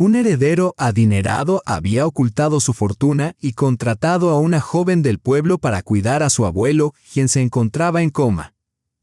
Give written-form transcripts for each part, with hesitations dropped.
Un heredero adinerado había ocultado su fortuna y contratado a una joven del pueblo para cuidar a su abuelo, quien se encontraba en coma.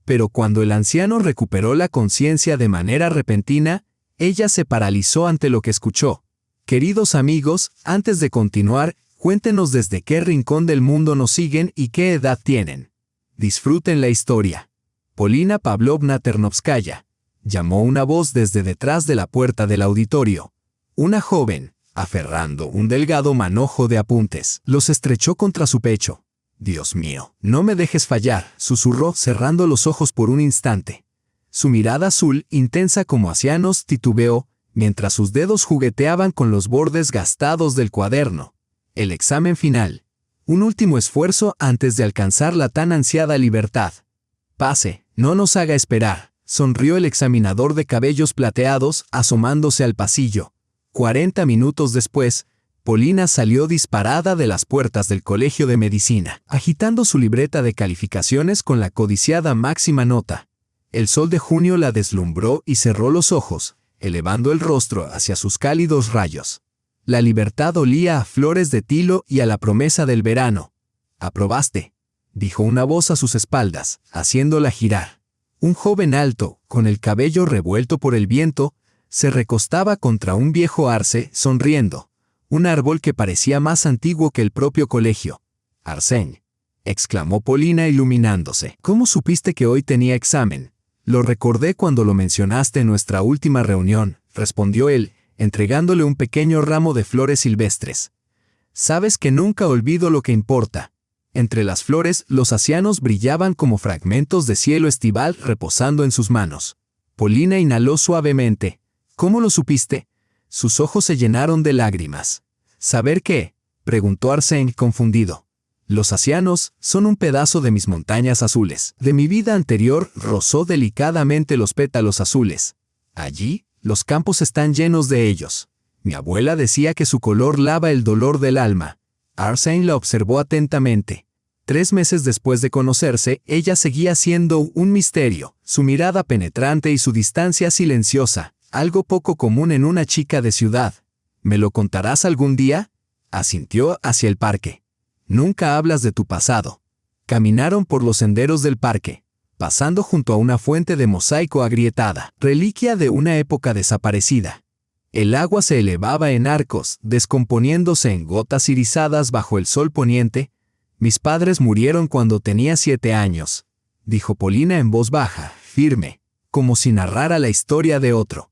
Pero cuando el anciano recuperó la conciencia de manera repentina, ella se paralizó ante lo que escuchó. Queridos amigos, antes de continuar, cuéntenos desde qué rincón del mundo nos siguen y qué edad tienen. Disfruten la historia. Polina Pavlovna Ternovskaya, llamó una voz desde detrás de la puerta del auditorio. Una joven, aferrando un delgado manojo de apuntes, los estrechó contra su pecho. Dios mío, no me dejes fallar, susurró cerrando los ojos por un instante. Su mirada azul, intensa como ancianos, titubeó, mientras sus dedos jugueteaban con los bordes gastados del cuaderno. El examen final. Un último esfuerzo antes de alcanzar la tan ansiada libertad. Pase, no nos haga esperar, sonrió el examinador de cabellos plateados, asomándose al pasillo. 40 minutos después, Polina salió disparada de las puertas del Colegio de Medicina, agitando su libreta de calificaciones con la codiciada máxima nota. El sol de junio la deslumbró y cerró los ojos, elevando el rostro hacia sus cálidos rayos. La libertad olía a flores de tilo y a la promesa del verano. «Aprobaste», dijo una voz a sus espaldas, haciéndola girar. Un joven alto, con el cabello revuelto por el viento, se recostaba contra un viejo arce, sonriendo. Un árbol que parecía más antiguo que el propio colegio. «Arsène», exclamó Polina iluminándose. «¿Cómo supiste que hoy tenía examen?» «Lo recordé cuando lo mencionaste en nuestra última reunión», respondió él, entregándole un pequeño ramo de flores silvestres. «Sabes que nunca olvido lo que importa». Entre las flores, los acianos brillaban como fragmentos de cielo estival reposando en sus manos. Polina inhaló suavemente. «¿Cómo lo supiste?» Sus ojos se llenaron de lágrimas. «¿Saber qué?», preguntó Arsène confundido. «Los acianos son un pedazo de mis montañas azules. De mi vida anterior rozó delicadamente los pétalos azules. Allí, los campos están llenos de ellos. Mi abuela decía que su color lava el dolor del alma». Arsène la observó atentamente. 3 meses después de conocerse, ella seguía siendo un misterio, su mirada penetrante y su distancia silenciosa, algo poco común en una chica de ciudad. «¿Me lo contarás algún día?», asintió hacia el parque. «Nunca hablas de tu pasado». Caminaron por los senderos del parque, pasando junto a una fuente de mosaico agrietada, reliquia de una época desaparecida. El agua se elevaba en arcos, descomponiéndose en gotas irisadas bajo el sol poniente. «Mis padres murieron cuando tenía 7 años», dijo Polina en voz baja, firme, como si narrara la historia de otro.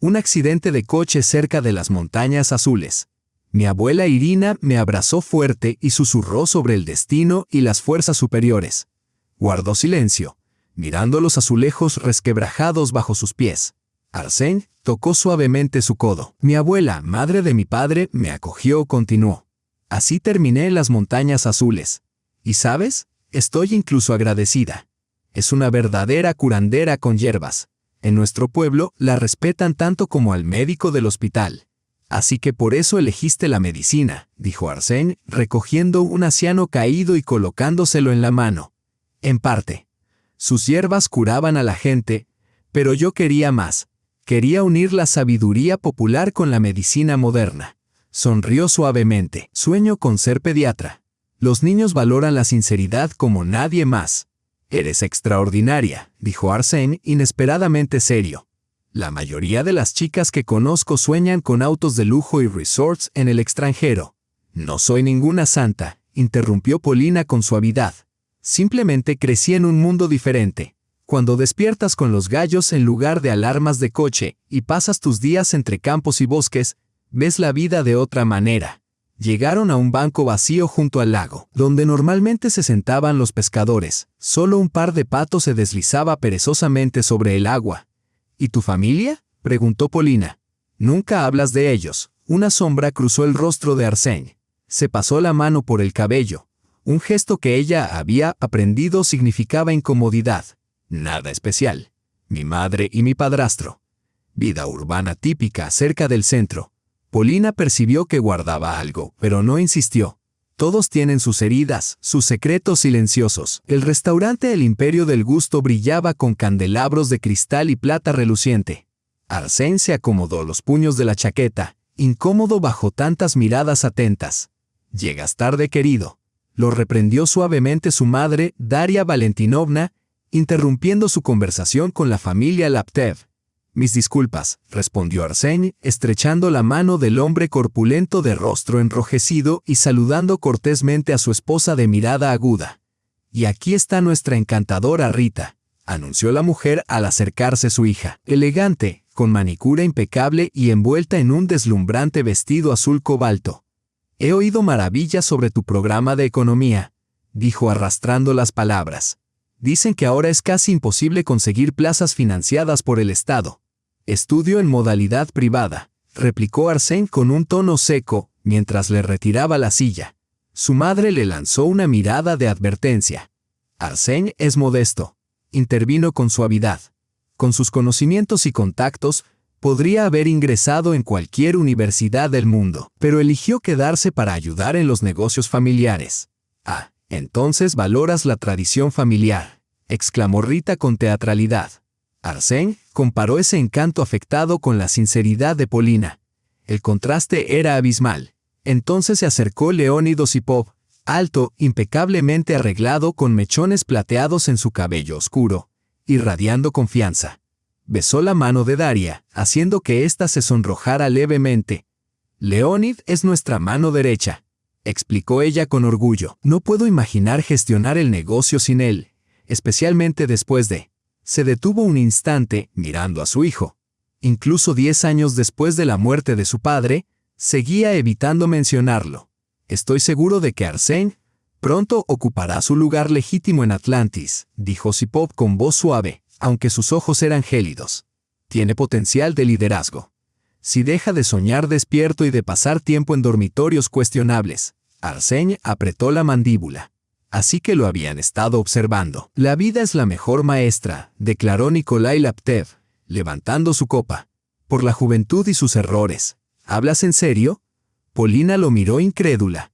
«Un accidente de coche cerca de las montañas azules. Mi abuela Irina me abrazó fuerte y susurró sobre el destino y las fuerzas superiores». Guardó silencio, mirando los azulejos resquebrajados bajo sus pies. Arsène tocó suavemente su codo. «Mi abuela, madre de mi padre, me acogió», continuó. «Así terminé en las montañas azules. Y sabes, estoy incluso agradecida. Es una verdadera curandera con hierbas. En nuestro pueblo la respetan tanto como al médico del hospital. Así que por eso elegiste la medicina», dijo Arsène, recogiendo un aciano caído y colocándoselo en la mano. «En parte. Sus hierbas curaban a la gente, pero yo quería más. Quería unir la sabiduría popular con la medicina moderna». Sonrió suavemente. «Sueño con ser pediatra. Los niños valoran la sinceridad como nadie más». «Eres extraordinaria», dijo Arsène inesperadamente serio. «La mayoría de las chicas que conozco sueñan con autos de lujo y resorts en el extranjero». «No soy ninguna santa», interrumpió Polina con suavidad. «Simplemente crecí en un mundo diferente. Cuando despiertas con los gallos en lugar de alarmas de coche y pasas tus días entre campos y bosques, ves la vida de otra manera». Llegaron a un banco vacío junto al lago, donde normalmente se sentaban los pescadores. Solo un par de patos se deslizaba perezosamente sobre el agua. «¿Y tu familia?», preguntó Polina. «Nunca hablas de ellos». Una sombra cruzó el rostro de Arsène. Se pasó la mano por el cabello. Un gesto que ella había aprendido significaba incomodidad. «Nada especial. Mi madre y mi padrastro. Vida urbana típica cerca del centro». Polina percibió que guardaba algo, pero no insistió. Todos tienen sus heridas, sus secretos silenciosos. El restaurante El Imperio del Gusto brillaba con candelabros de cristal y plata reluciente. Arsène se acomodó los puños de la chaqueta, incómodo bajo tantas miradas atentas. «Llegas tarde, querido», lo reprendió suavemente su madre, Daria Valentinovna, interrumpiendo su conversación con la familia Laptev. «Mis disculpas», respondió Arseny, estrechando la mano del hombre corpulento de rostro enrojecido y saludando cortésmente a su esposa de mirada aguda. «Y aquí está nuestra encantadora Rita», anunció la mujer al acercarse su hija, elegante, con manicura impecable y envuelta en un deslumbrante vestido azul cobalto. «He oído maravillas sobre tu programa de economía», dijo arrastrando las palabras. «Dicen que ahora es casi imposible conseguir plazas financiadas por el Estado». «Estudio en modalidad privada», replicó Arseny con un tono seco, mientras le retiraba la silla. Su madre le lanzó una mirada de advertencia. «Arseny es modesto», intervino con suavidad. «Con sus conocimientos y contactos, podría haber ingresado en cualquier universidad del mundo, pero eligió quedarse para ayudar en los negocios familiares». «Ah, entonces valoras la tradición familiar», exclamó Rita con teatralidad. Arseny comparó ese encanto afectado con la sinceridad de Polina. El contraste era abismal. Entonces se acercó Leonid Osipov, alto, impecablemente arreglado con mechones plateados en su cabello oscuro, irradiando confianza. Besó la mano de Daria, haciendo que ésta se sonrojara levemente. «Leonid es nuestra mano derecha», explicó ella con orgullo. «No puedo imaginar gestionar el negocio sin él, especialmente después de...». Se detuvo un instante, mirando a su hijo. Incluso 10 años después de la muerte de su padre, seguía evitando mencionarlo. «Estoy seguro de que Arseny pronto ocupará su lugar legítimo en Atlantis», dijo Osipov con voz suave, aunque sus ojos eran gélidos. «Tiene potencial de liderazgo. Si deja de soñar despierto y de pasar tiempo en dormitorios cuestionables». Arseny apretó la mandíbula. Así que lo habían estado observando. «La vida es la mejor maestra», declaró Nikolai Laptev, levantando su copa. «Por la juventud y sus errores». «¿Hablas en serio?». Polina lo miró incrédula.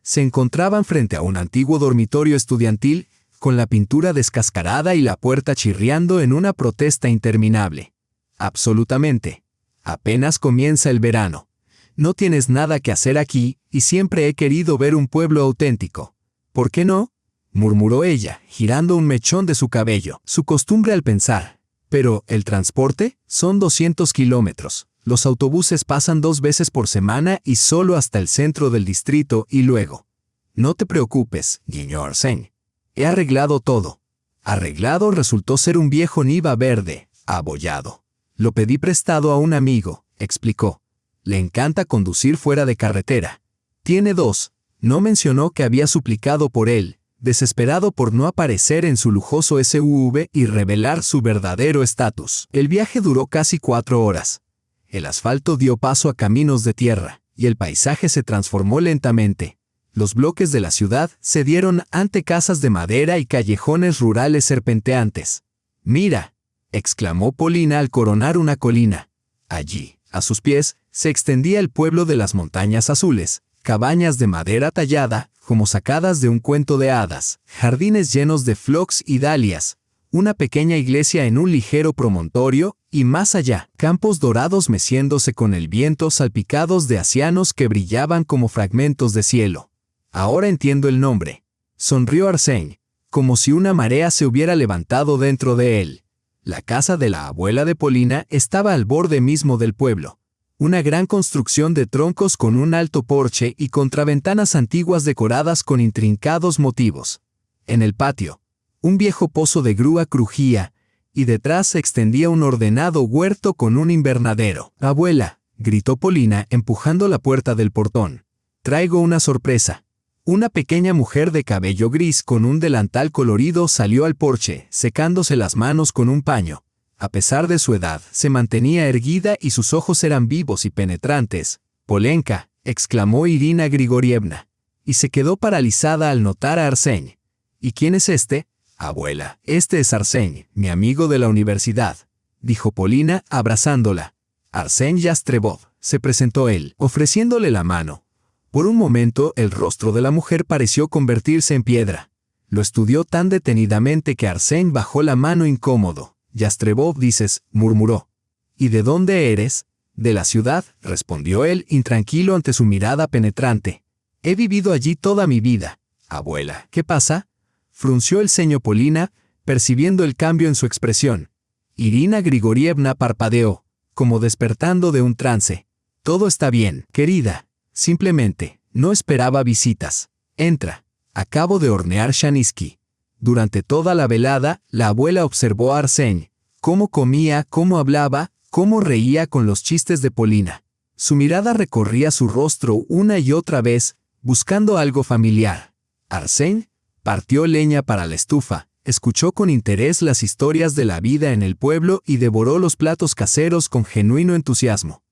Se encontraban frente a un antiguo dormitorio estudiantil, con la pintura descascarada y la puerta chirriando en una protesta interminable. «Absolutamente. Apenas comienza el verano. No tienes nada que hacer aquí, y siempre he querido ver un pueblo auténtico». «¿Por qué no?», murmuró ella, girando un mechón de su cabello, su costumbre al pensar. «Pero, ¿el transporte? Son 200 kilómetros. Los autobuses pasan 2 veces por semana y solo hasta el centro del distrito y luego». «No te preocupes», guiñó Arseny. «He arreglado todo». Arreglado resultó ser un viejo Niva verde, abollado. «Lo pedí prestado a un amigo», explicó. «Le encanta conducir fuera de carretera. Tiene 2. No mencionó que había suplicado por él, desesperado por no aparecer en su lujoso SUV y revelar su verdadero estatus. El viaje duró casi 4 horas. El asfalto dio paso a caminos de tierra, y el paisaje se transformó lentamente. Los bloques de la ciudad cedieron ante casas de madera y callejones rurales serpenteantes. «Mira», exclamó Polina al coronar una colina. Allí, a sus pies, se extendía el pueblo de las montañas azules. Cabañas de madera tallada, como sacadas de un cuento de hadas, jardines llenos de phlox y dalias, una pequeña iglesia en un ligero promontorio, y más allá, campos dorados meciéndose con el viento salpicados de acianos que brillaban como fragmentos de cielo. «Ahora entiendo el nombre», sonrió Arseny, como si una marea se hubiera levantado dentro de él. La casa de la abuela de Polina estaba al borde mismo del pueblo. Una gran construcción de troncos con un alto porche y contraventanas antiguas decoradas con intrincados motivos. En el patio, un viejo pozo de grúa crujía, y detrás se extendía un ordenado huerto con un invernadero. «Abuela», gritó Polina empujando la puerta del portón. «Traigo una sorpresa». Una pequeña mujer de cabello gris con un delantal colorido salió al porche, secándose las manos con un paño. A pesar de su edad, se mantenía erguida y sus ojos eran vivos y penetrantes. «Polenka», exclamó Irina Grigorievna, y se quedó paralizada al notar a Arseny. «¿Y quién es este?». «Abuela, este es Arseny, mi amigo de la universidad», dijo Polina, abrazándola. «Arseny Yastrebov», se presentó él, ofreciéndole la mano. Por un momento, el rostro de la mujer pareció convertirse en piedra. Lo estudió tan detenidamente que Arseny bajó la mano incómodo. «Yastrebov, dices», murmuró. «¿Y de dónde eres?». De la ciudad, respondió él, intranquilo ante su mirada penetrante. He vivido allí toda mi vida. Abuela, ¿qué pasa? Frunció el ceño Polina, percibiendo el cambio en su expresión. Irina Grigorievna parpadeó, como despertando de un trance. Todo está bien, querida. Simplemente, no esperaba visitas. Entra. Acabo de hornear Shaniski. Durante toda la velada, la abuela observó a Arsène. Cómo comía, cómo hablaba, cómo reía con los chistes de Polina. Su mirada recorría su rostro una y otra vez, buscando algo familiar. Arsène partió leña para la estufa, escuchó con interés las historias de la vida en el pueblo y devoró los platos caseros con genuino entusiasmo.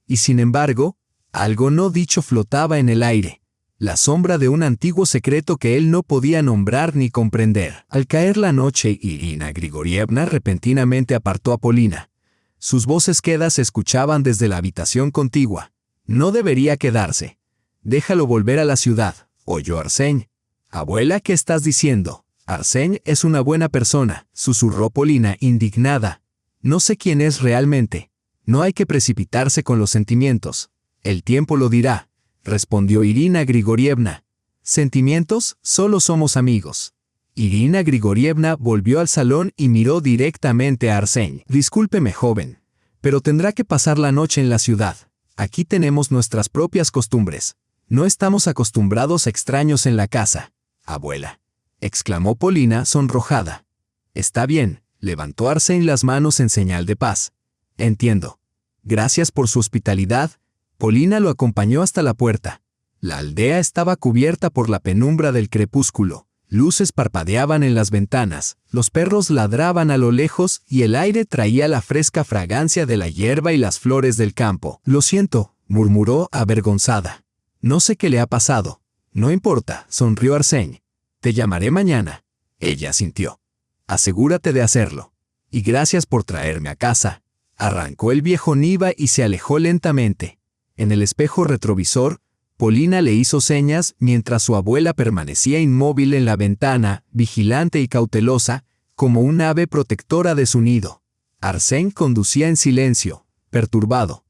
Y sin embargo, algo no dicho flotaba en el aire, la sombra de un antiguo secreto que él no podía nombrar ni comprender. Al caer la noche, Irina Grigorievna repentinamente apartó a Polina. Sus voces quedas se escuchaban desde la habitación contigua. No debería quedarse. Déjalo volver a la ciudad, oyó Arsène. Abuela, ¿qué estás diciendo? Arsène es una buena persona, susurró Polina, indignada. No sé quién es realmente. No hay que precipitarse con los sentimientos. El tiempo lo dirá, respondió Irina Grigorievna. ¿Sentimientos? Solo somos amigos. Irina Grigorievna volvió al salón y miró directamente a Arsène. Discúlpeme, joven, pero tendrá que pasar la noche en la ciudad. Aquí tenemos nuestras propias costumbres. No estamos acostumbrados a extraños en la casa. Abuela, exclamó Polina sonrojada. Está bien, levantó Arsène las manos en señal de paz. Entiendo. Gracias por su hospitalidad. Polina lo acompañó hasta la puerta. La aldea estaba cubierta por la penumbra del crepúsculo. Luces parpadeaban en las ventanas, los perros ladraban a lo lejos y el aire traía la fresca fragancia de la hierba y las flores del campo. Lo siento, murmuró avergonzada. No sé qué le ha pasado. No importa, sonrió Arsène. Te llamaré mañana. Ella asintió. Asegúrate de hacerlo. Y gracias por traerme a casa. Arrancó el viejo Niva y se alejó lentamente. En el espejo retrovisor, Polina le hizo señas mientras su abuela permanecía inmóvil en la ventana, vigilante y cautelosa, como un ave protectora de su nido. Arsène conducía en silencio, perturbado.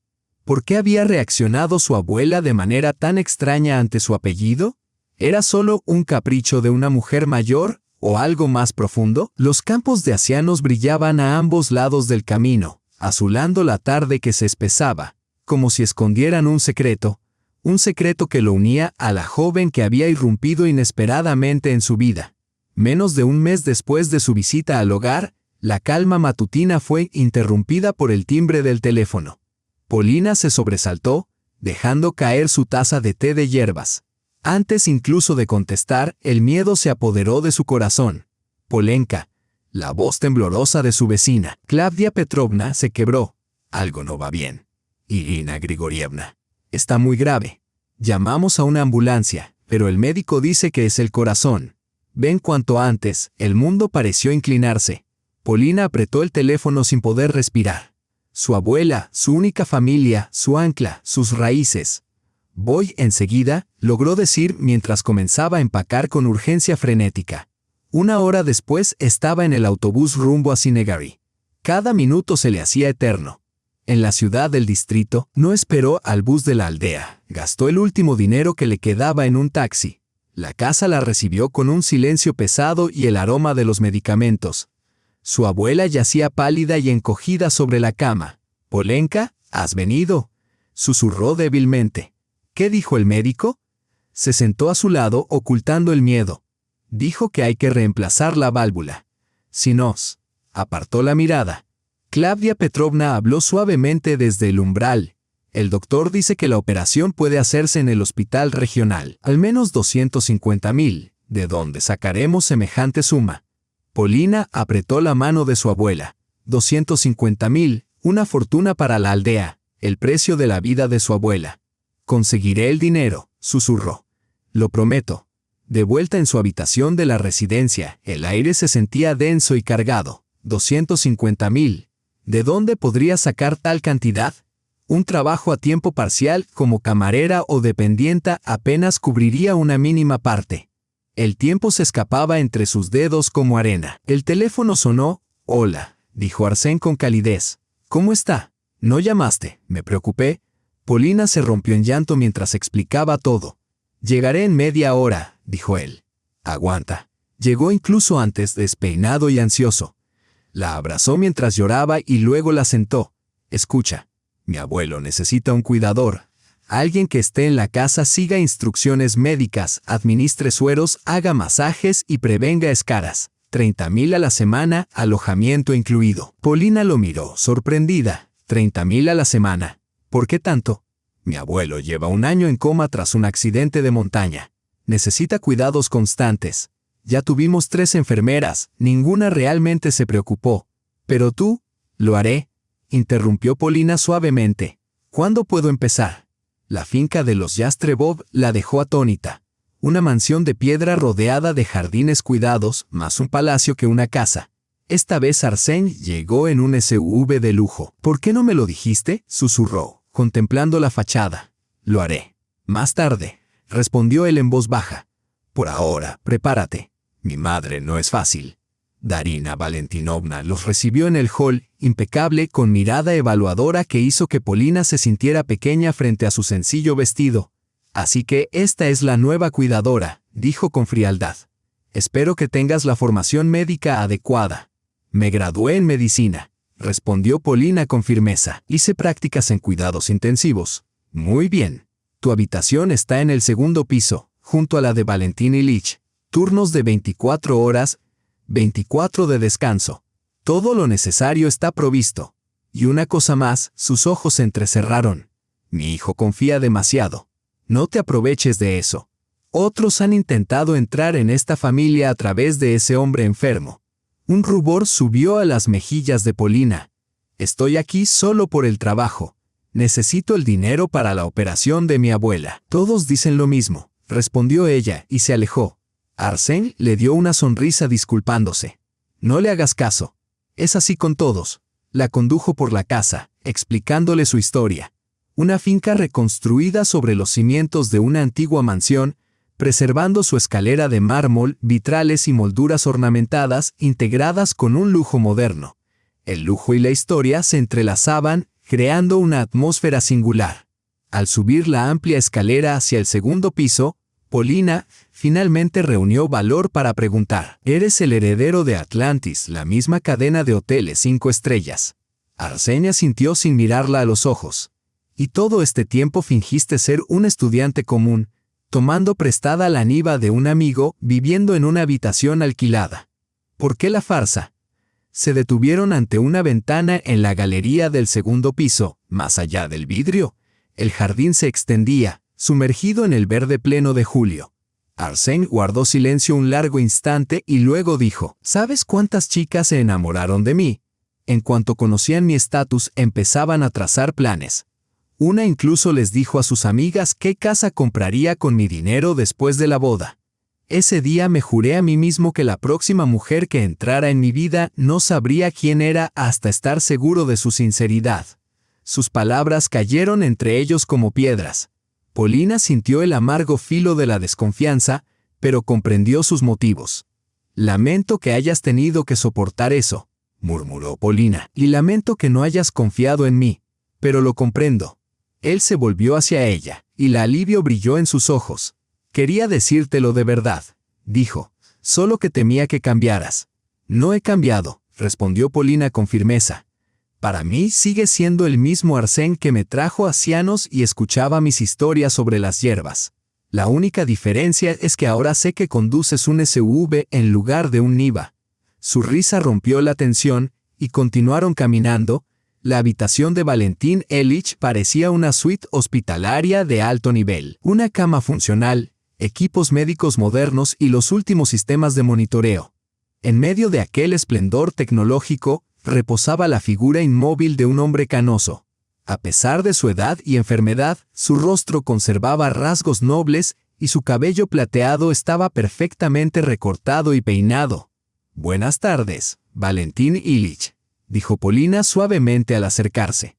¿Por qué había reaccionado su abuela de manera tan extraña ante su apellido? ¿Era solo un capricho de una mujer mayor o algo más profundo? Los campos de acianos brillaban a ambos lados del camino, azulando la tarde que se espesaba, como si escondieran un secreto que lo unía a la joven que había irrumpido inesperadamente en su vida. Menos de un mes después de su visita al hogar, la calma matutina fue interrumpida por el timbre del teléfono. Polina se sobresaltó, dejando caer su taza de té de hierbas. Antes incluso de contestar, el miedo se apoderó de su corazón. Polenka, la voz temblorosa de su vecina, Klavdia Petrovna, se quebró. Algo no va bien. Irina Grigorievna. Está muy grave. Llamamos a una ambulancia, pero el médico dice que es el corazón. Ven cuanto antes. El mundo pareció inclinarse. Polina apretó el teléfono sin poder respirar. Su abuela, su única familia, su ancla, sus raíces. Voy enseguida, logró decir mientras comenzaba a empacar con urgencia frenética. 1 hora después estaba en el autobús rumbo a Sinegari. Cada minuto se le hacía eterno. En la ciudad del distrito, no esperó al bus de la aldea. Gastó el último dinero que le quedaba en un taxi. La casa la recibió con un silencio pesado y el aroma de los medicamentos. Su abuela yacía pálida y encogida sobre la cama. «Polenka, ¿has venido?», susurró débilmente. «¿Qué dijo el médico?». Se sentó a su lado ocultando el miedo. Dijo que hay que reemplazar la válvula. Si nos. Apartó la mirada. Klavdia Petrovna habló suavemente desde el umbral. El doctor dice que la operación puede hacerse en el hospital regional. Al menos 250.000. ¿De dónde sacaremos semejante suma? Polina apretó la mano de su abuela. 250.000, una fortuna para la aldea, el precio de la vida de su abuela. Conseguiré el dinero, susurró. Lo prometo. De vuelta en su habitación de la residencia, el aire se sentía denso y cargado. 250.000. ¿De dónde podría sacar tal cantidad? Un trabajo a tiempo parcial como camarera o dependienta apenas cubriría una mínima parte. El tiempo se escapaba entre sus dedos como arena. El teléfono sonó. «Hola», dijo Arsène con calidez. «¿Cómo está? No llamaste, me preocupé. Polina se rompió en llanto mientras explicaba todo. Llegaré en media hora, dijo él. Aguanta. Llegó incluso antes, despeinado y ansioso. La abrazó mientras lloraba y luego la sentó. Escucha, mi abuelo necesita un cuidador. Alguien que esté en la casa, siga instrucciones médicas, administre sueros, haga masajes y prevenga escaras. 30,000 a la semana, alojamiento incluido. Polina lo miró, sorprendida. 30,000 a la semana. ¿Por qué tanto? Mi abuelo lleva 1 año en coma tras un accidente de montaña. Necesita cuidados constantes. Ya tuvimos 3 enfermeras, ninguna realmente se preocupó. Pero tú, lo haré, interrumpió Polina suavemente. ¿Cuándo puedo empezar? La finca de los Yastrebov la dejó atónita. Una mansión de piedra rodeada de jardines cuidados, más un palacio que una casa. Esta vez Arsène llegó en un SUV de lujo. ¿Por qué no me lo dijiste?, susurró, contemplando la fachada. Lo haré. Más tarde, respondió él en voz baja. Por ahora, prepárate. Mi madre no es fácil. Darina Valentinovna los recibió en el hall, impecable, con mirada evaluadora que hizo que Polina se sintiera pequeña frente a su sencillo vestido. Así que esta es la nueva cuidadora, dijo con frialdad. Espero que tengas la formación médica adecuada. Me gradué en medicina, respondió Polina con firmeza. Hice prácticas en cuidados intensivos. Muy bien. Tu habitación está en el 2º piso, junto a la de Valentín Ilich. Turnos de 24 horas, 24 de descanso. Todo lo necesario está provisto. Y una cosa más, sus ojos se entrecerraron. Mi hijo confía demasiado. No te aproveches de eso. Otros han intentado entrar en esta familia a través de ese hombre enfermo. Un rubor subió a las mejillas de Polina. Estoy aquí solo por el trabajo. Necesito el dinero para la operación de mi abuela. Todos dicen lo mismo, respondió ella y se alejó. Arsène le dio una sonrisa disculpándose. No le hagas caso. Es así con todos. La condujo por la casa, explicándole su historia. Una finca reconstruida sobre los cimientos de una antigua mansión, preservando su escalera de mármol, vitrales y molduras ornamentadas, integradas con un lujo moderno. El lujo y la historia se entrelazaban, creando una atmósfera singular. Al subir la amplia escalera hacia el 2º piso, Polina finalmente reunió valor para preguntar. ¿Eres el heredero de Atlantis, la misma cadena de hoteles 5 estrellas? Arsène asintió sin mirarla a los ojos. Y todo este tiempo fingiste ser un estudiante común, tomando prestada la niva de un amigo, viviendo en una habitación alquilada. ¿Por qué la farsa? Se detuvieron ante una ventana en la galería del 2º piso, más allá del vidrio. El jardín se extendía, sumergido en el verde pleno de julio. Arsène guardó silencio un largo instante y luego dijo, ¿sabes cuántas chicas se enamoraron de mí? En cuanto conocían mi estatus, empezaban a trazar planes. Una incluso les dijo a sus amigas qué casa compraría con mi dinero después de la boda. Ese día me juré a mí mismo que la próxima mujer que entrara en mi vida no sabría quién era hasta estar seguro de su sinceridad. Sus palabras cayeron entre ellos como piedras. Polina sintió el amargo filo de la desconfianza, pero comprendió sus motivos. Lamento que hayas tenido que soportar eso, murmuró Polina, y lamento que no hayas confiado en mí, pero lo comprendo. Él se volvió hacia ella, y el alivio brilló en sus ojos. Quería decírtelo de verdad, dijo, solo que temía que cambiaras. No he cambiado, respondió Polina con firmeza. Para mí sigue siendo el mismo Arsène que me trajo a Cianos y escuchaba mis historias sobre las hierbas. La única diferencia es que ahora sé que conduces un SUV en lugar de un Niva. Su risa rompió la tensión, y continuaron caminando. La habitación de Valentín Ilich parecía una suite hospitalaria de alto nivel. Una cama funcional, equipos médicos modernos y los últimos sistemas de monitoreo. En medio de aquel esplendor tecnológico, reposaba la figura inmóvil de un hombre canoso. A pesar de su edad y enfermedad, su rostro conservaba rasgos nobles y su cabello plateado estaba perfectamente recortado y peinado. «Buenas tardes, Valentín Ilich», dijo Polina suavemente al acercarse.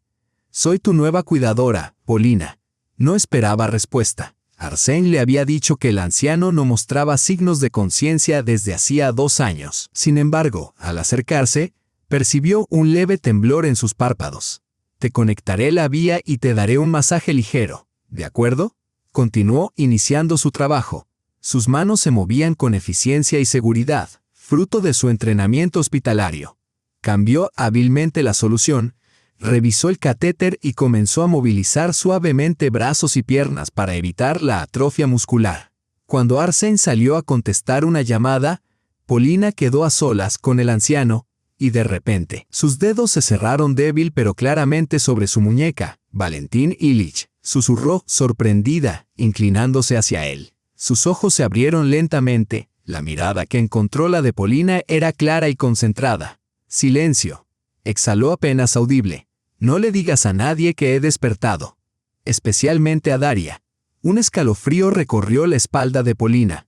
«Soy tu nueva cuidadora, Polina». No esperaba respuesta. Arsène le había dicho que el anciano no mostraba signos de conciencia desde hacía 2 años. Sin embargo, al acercarse, percibió un leve temblor en sus párpados. Te conectaré la vía y te daré un masaje ligero, ¿de acuerdo? Continuó iniciando su trabajo. Sus manos se movían con eficiencia y seguridad, fruto de su entrenamiento hospitalario. Cambió hábilmente la solución, revisó el catéter y comenzó a movilizar suavemente brazos y piernas para evitar la atrofia muscular. Cuando Arsène salió a contestar una llamada, Polina quedó a solas con el anciano, y de repente, sus dedos se cerraron débil pero claramente sobre su muñeca. Valentín Ilich, susurró, sorprendida, inclinándose hacia él. Sus ojos se abrieron lentamente, la mirada que encontró la de Polina era clara y concentrada. Silencio. Exhaló apenas audible. No le digas a nadie que he despertado. Especialmente a Daria. Un escalofrío recorrió la espalda de Polina.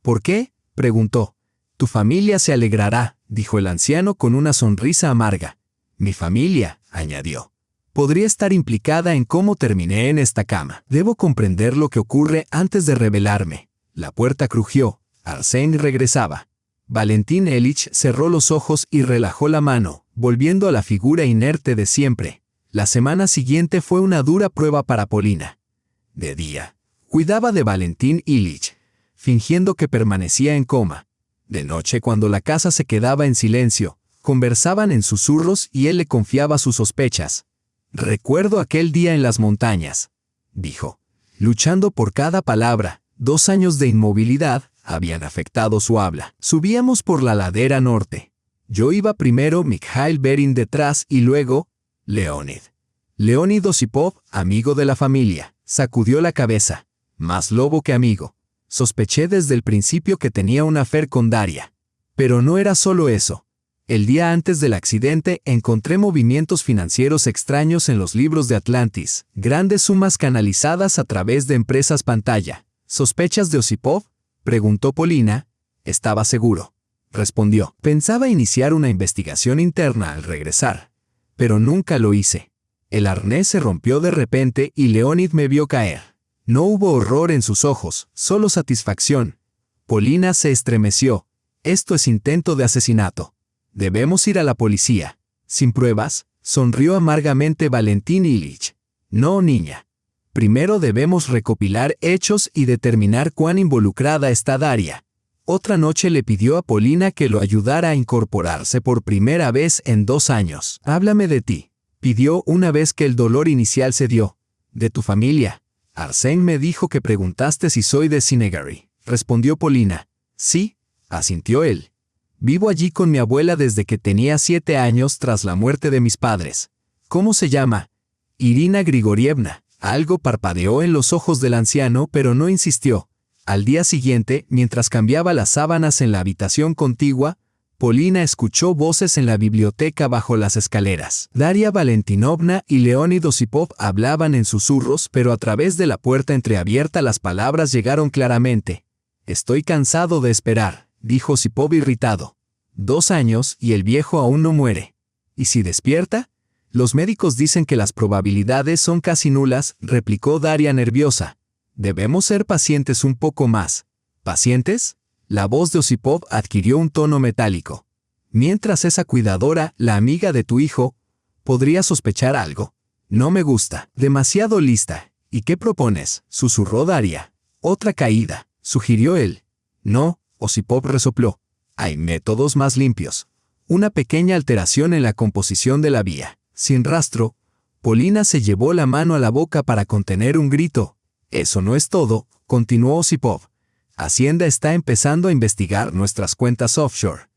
¿Por qué?, preguntó. Tu familia se alegrará, dijo el anciano con una sonrisa amarga. Mi familia, añadió, podría estar implicada en cómo terminé en esta cama. Debo comprender lo que ocurre antes de revelarme. La puerta crujió. Arsène regresaba. Valentín Ilich cerró los ojos y relajó la mano, volviendo a la figura inerte de siempre. La semana siguiente fue una dura prueba para Polina. De día, cuidaba de Valentín Ilich, fingiendo que permanecía en coma. De noche, cuando la casa se quedaba en silencio, conversaban en susurros y él le confiaba sus sospechas. Recuerdo aquel día en las montañas, dijo, luchando por cada palabra. 2 años de inmovilidad habían afectado su habla. Subíamos por la ladera norte. Yo iba primero, Mikhail Berin detrás y luego Leonid. Leonid Osipov, amigo de la familia, sacudió la cabeza. Más lobo que amigo. Sospeché desde el principio que tenía un affair con Daria. Pero no era solo eso. El día antes del accidente encontré movimientos financieros extraños en los libros de Atlantis, grandes sumas canalizadas a través de empresas pantalla. ¿Sospechas de Osipov?, preguntó Polina. Estaba seguro, respondió. Pensaba iniciar una investigación interna al regresar, pero nunca lo hice. El arnés se rompió de repente y Leonid me vio caer. No hubo horror en sus ojos, solo satisfacción. Polina se estremeció. Esto es intento de asesinato. Debemos ir a la policía. Sin pruebas, sonrió amargamente Valentín Ilich. No, niña. Primero debemos recopilar hechos y determinar cuán involucrada está Daria. Otra noche le pidió a Polina que lo ayudara a incorporarse por primera vez en 2 años. Háblame de ti, pidió una vez que el dolor inicial cedió. De tu familia. Arsène me dijo que preguntaste si soy de Cinegary, respondió Polina. Sí, asintió él. Vivo allí con mi abuela desde que tenía 7 años tras la muerte de mis padres. ¿Cómo se llama? Irina Grigorievna. Algo parpadeó en los ojos del anciano, pero no insistió. Al día siguiente, mientras cambiaba las sábanas en la habitación contigua, Polina escuchó voces en la biblioteca bajo las escaleras. Daria Valentinovna y Leonid Osipov hablaban en susurros, pero a través de la puerta entreabierta las palabras llegaron claramente. Estoy cansado de esperar, dijo Osipov irritado. 2 años y el viejo aún no muere. ¿Y si despierta? Los médicos dicen que las probabilidades son casi nulas, replicó Daria nerviosa. Debemos ser pacientes un poco más. ¿Pacientes? La voz de Osipov adquirió un tono metálico. Mientras esa cuidadora, la amiga de tu hijo, podría sospechar algo. No me gusta. Demasiado lista. ¿Y qué propones?, susurró Daria. Otra caída, sugirió él. No, Osipov resopló. Hay métodos más limpios. Una pequeña alteración en la composición de la vía. Sin rastro, Polina se llevó la mano a la boca para contener un grito. Eso no es todo, continuó Osipov. Hacienda está empezando a investigar nuestras cuentas offshore.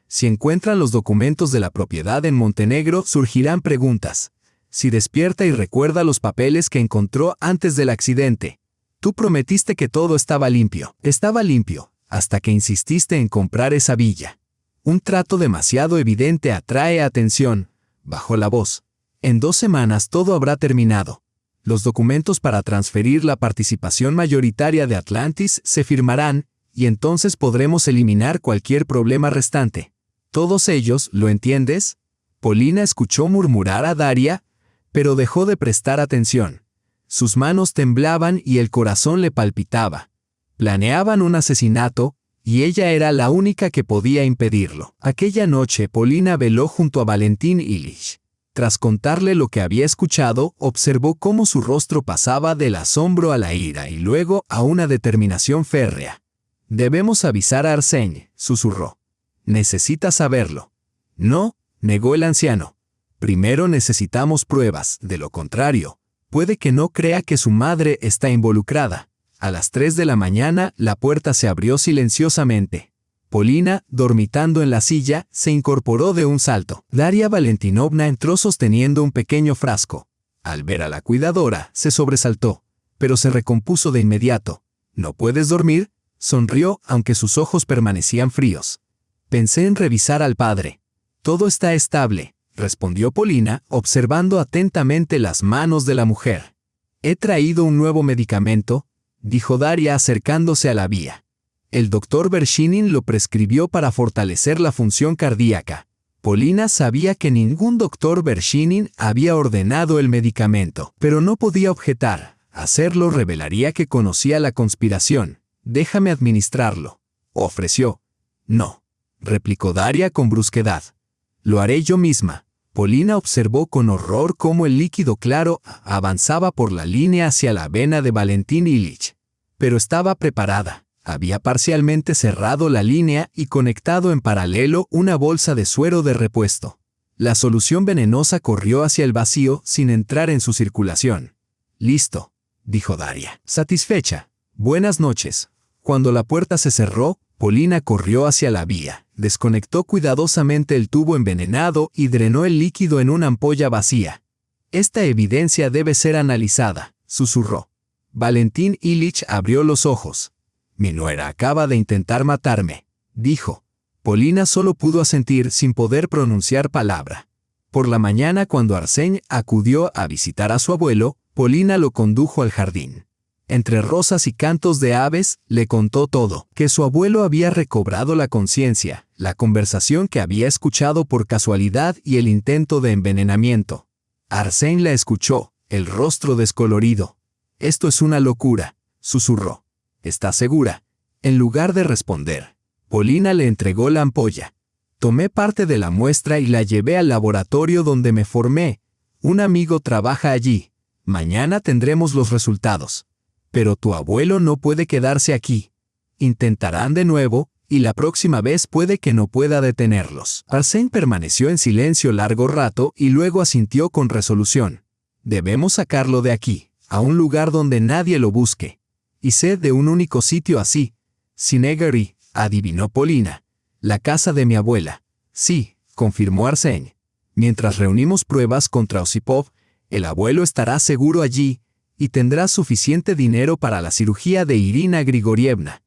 Si encuentran los documentos de la propiedad en Montenegro, surgirán preguntas. Si despierta y recuerda los papeles que encontró antes del accidente. Tú prometiste que todo estaba limpio. Estaba limpio, hasta que insististe en comprar esa villa. Un trato demasiado evidente atrae atención. Bajó la voz. En 2 semanas todo habrá terminado. Los documentos para transferir la participación mayoritaria de Atlantis se firmarán, y entonces podremos eliminar cualquier problema restante. Todos ellos, ¿lo entiendes? Polina escuchó murmurar a Daria, pero dejó de prestar atención. Sus manos temblaban y el corazón le palpitaba. Planeaban un asesinato, y ella era la única que podía impedirlo. Aquella noche Polina veló junto a Valentín Ilich. Tras contarle lo que había escuchado, observó cómo su rostro pasaba del asombro a la ira y luego a una determinación férrea. «Debemos avisar a Arsène», susurró. «Necesita saberlo». «No», negó el anciano. «Primero necesitamos pruebas, de lo contrario, puede que no crea que su madre está involucrada». A las 3 de la mañana, la puerta se abrió silenciosamente. Polina, dormitando en la silla, se incorporó de un salto. Daria Valentinovna entró sosteniendo un pequeño frasco. Al ver a la cuidadora, se sobresaltó, pero se recompuso de inmediato. «¿No puedes dormir?», sonrió, aunque sus ojos permanecían fríos. «Pensé en revisar al padre». «Todo está estable», respondió Polina, observando atentamente las manos de la mujer. «He traído un nuevo medicamento», dijo Daria acercándose a la vía. El doctor Vershinin lo prescribió para fortalecer la función cardíaca. Polina sabía que ningún doctor Vershinin había ordenado el medicamento, pero no podía objetar. Hacerlo revelaría que conocía la conspiración. «Déjame administrarlo», ofreció. «No», replicó Daria con brusquedad. «Lo haré yo misma». Polina observó con horror cómo el líquido claro avanzaba por la línea hacia la vena de Valentín Ilich. Pero estaba preparada. Había parcialmente cerrado la línea y conectado en paralelo una bolsa de suero de repuesto. La solución venenosa corrió hacia el vacío sin entrar en su circulación. «Listo», dijo Daria, satisfecha. «Buenas noches». Cuando la puerta se cerró, Polina corrió hacia la vía, desconectó cuidadosamente el tubo envenenado y drenó el líquido en una ampolla vacía. «Esta evidencia debe ser analizada», susurró. Valentín Ilich abrió los ojos. «Mi nuera acaba de intentar matarme», dijo. Polina solo pudo asentir sin poder pronunciar palabra. Por la mañana, cuando Arsène acudió a visitar a su abuelo, Polina lo condujo al jardín. Entre rosas y cantos de aves, le contó todo, que su abuelo había recobrado la conciencia, la conversación que había escuchado por casualidad y el intento de envenenamiento. Arsène la escuchó, el rostro descolorido. «Esto es una locura», susurró. «¿Estás segura?». En lugar de responder, Polina le entregó la ampolla. «Tomé parte de la muestra y la llevé al laboratorio donde me formé. Un amigo trabaja allí. Mañana tendremos los resultados. Pero tu abuelo no puede quedarse aquí. Intentarán de nuevo, y la próxima vez puede que no pueda detenerlos». Arsène permaneció en silencio largo rato y luego asintió con resolución. «Debemos sacarlo de aquí, a un lugar donde nadie lo busque. Y sé de un único sitio así. Sinegary», adivinó Polina. «La casa de mi abuela». «Sí», confirmó Arsène. «Mientras reunimos pruebas contra Osipov, el abuelo estará seguro allí y tendrá suficiente dinero para la cirugía de Irina Grigorievna».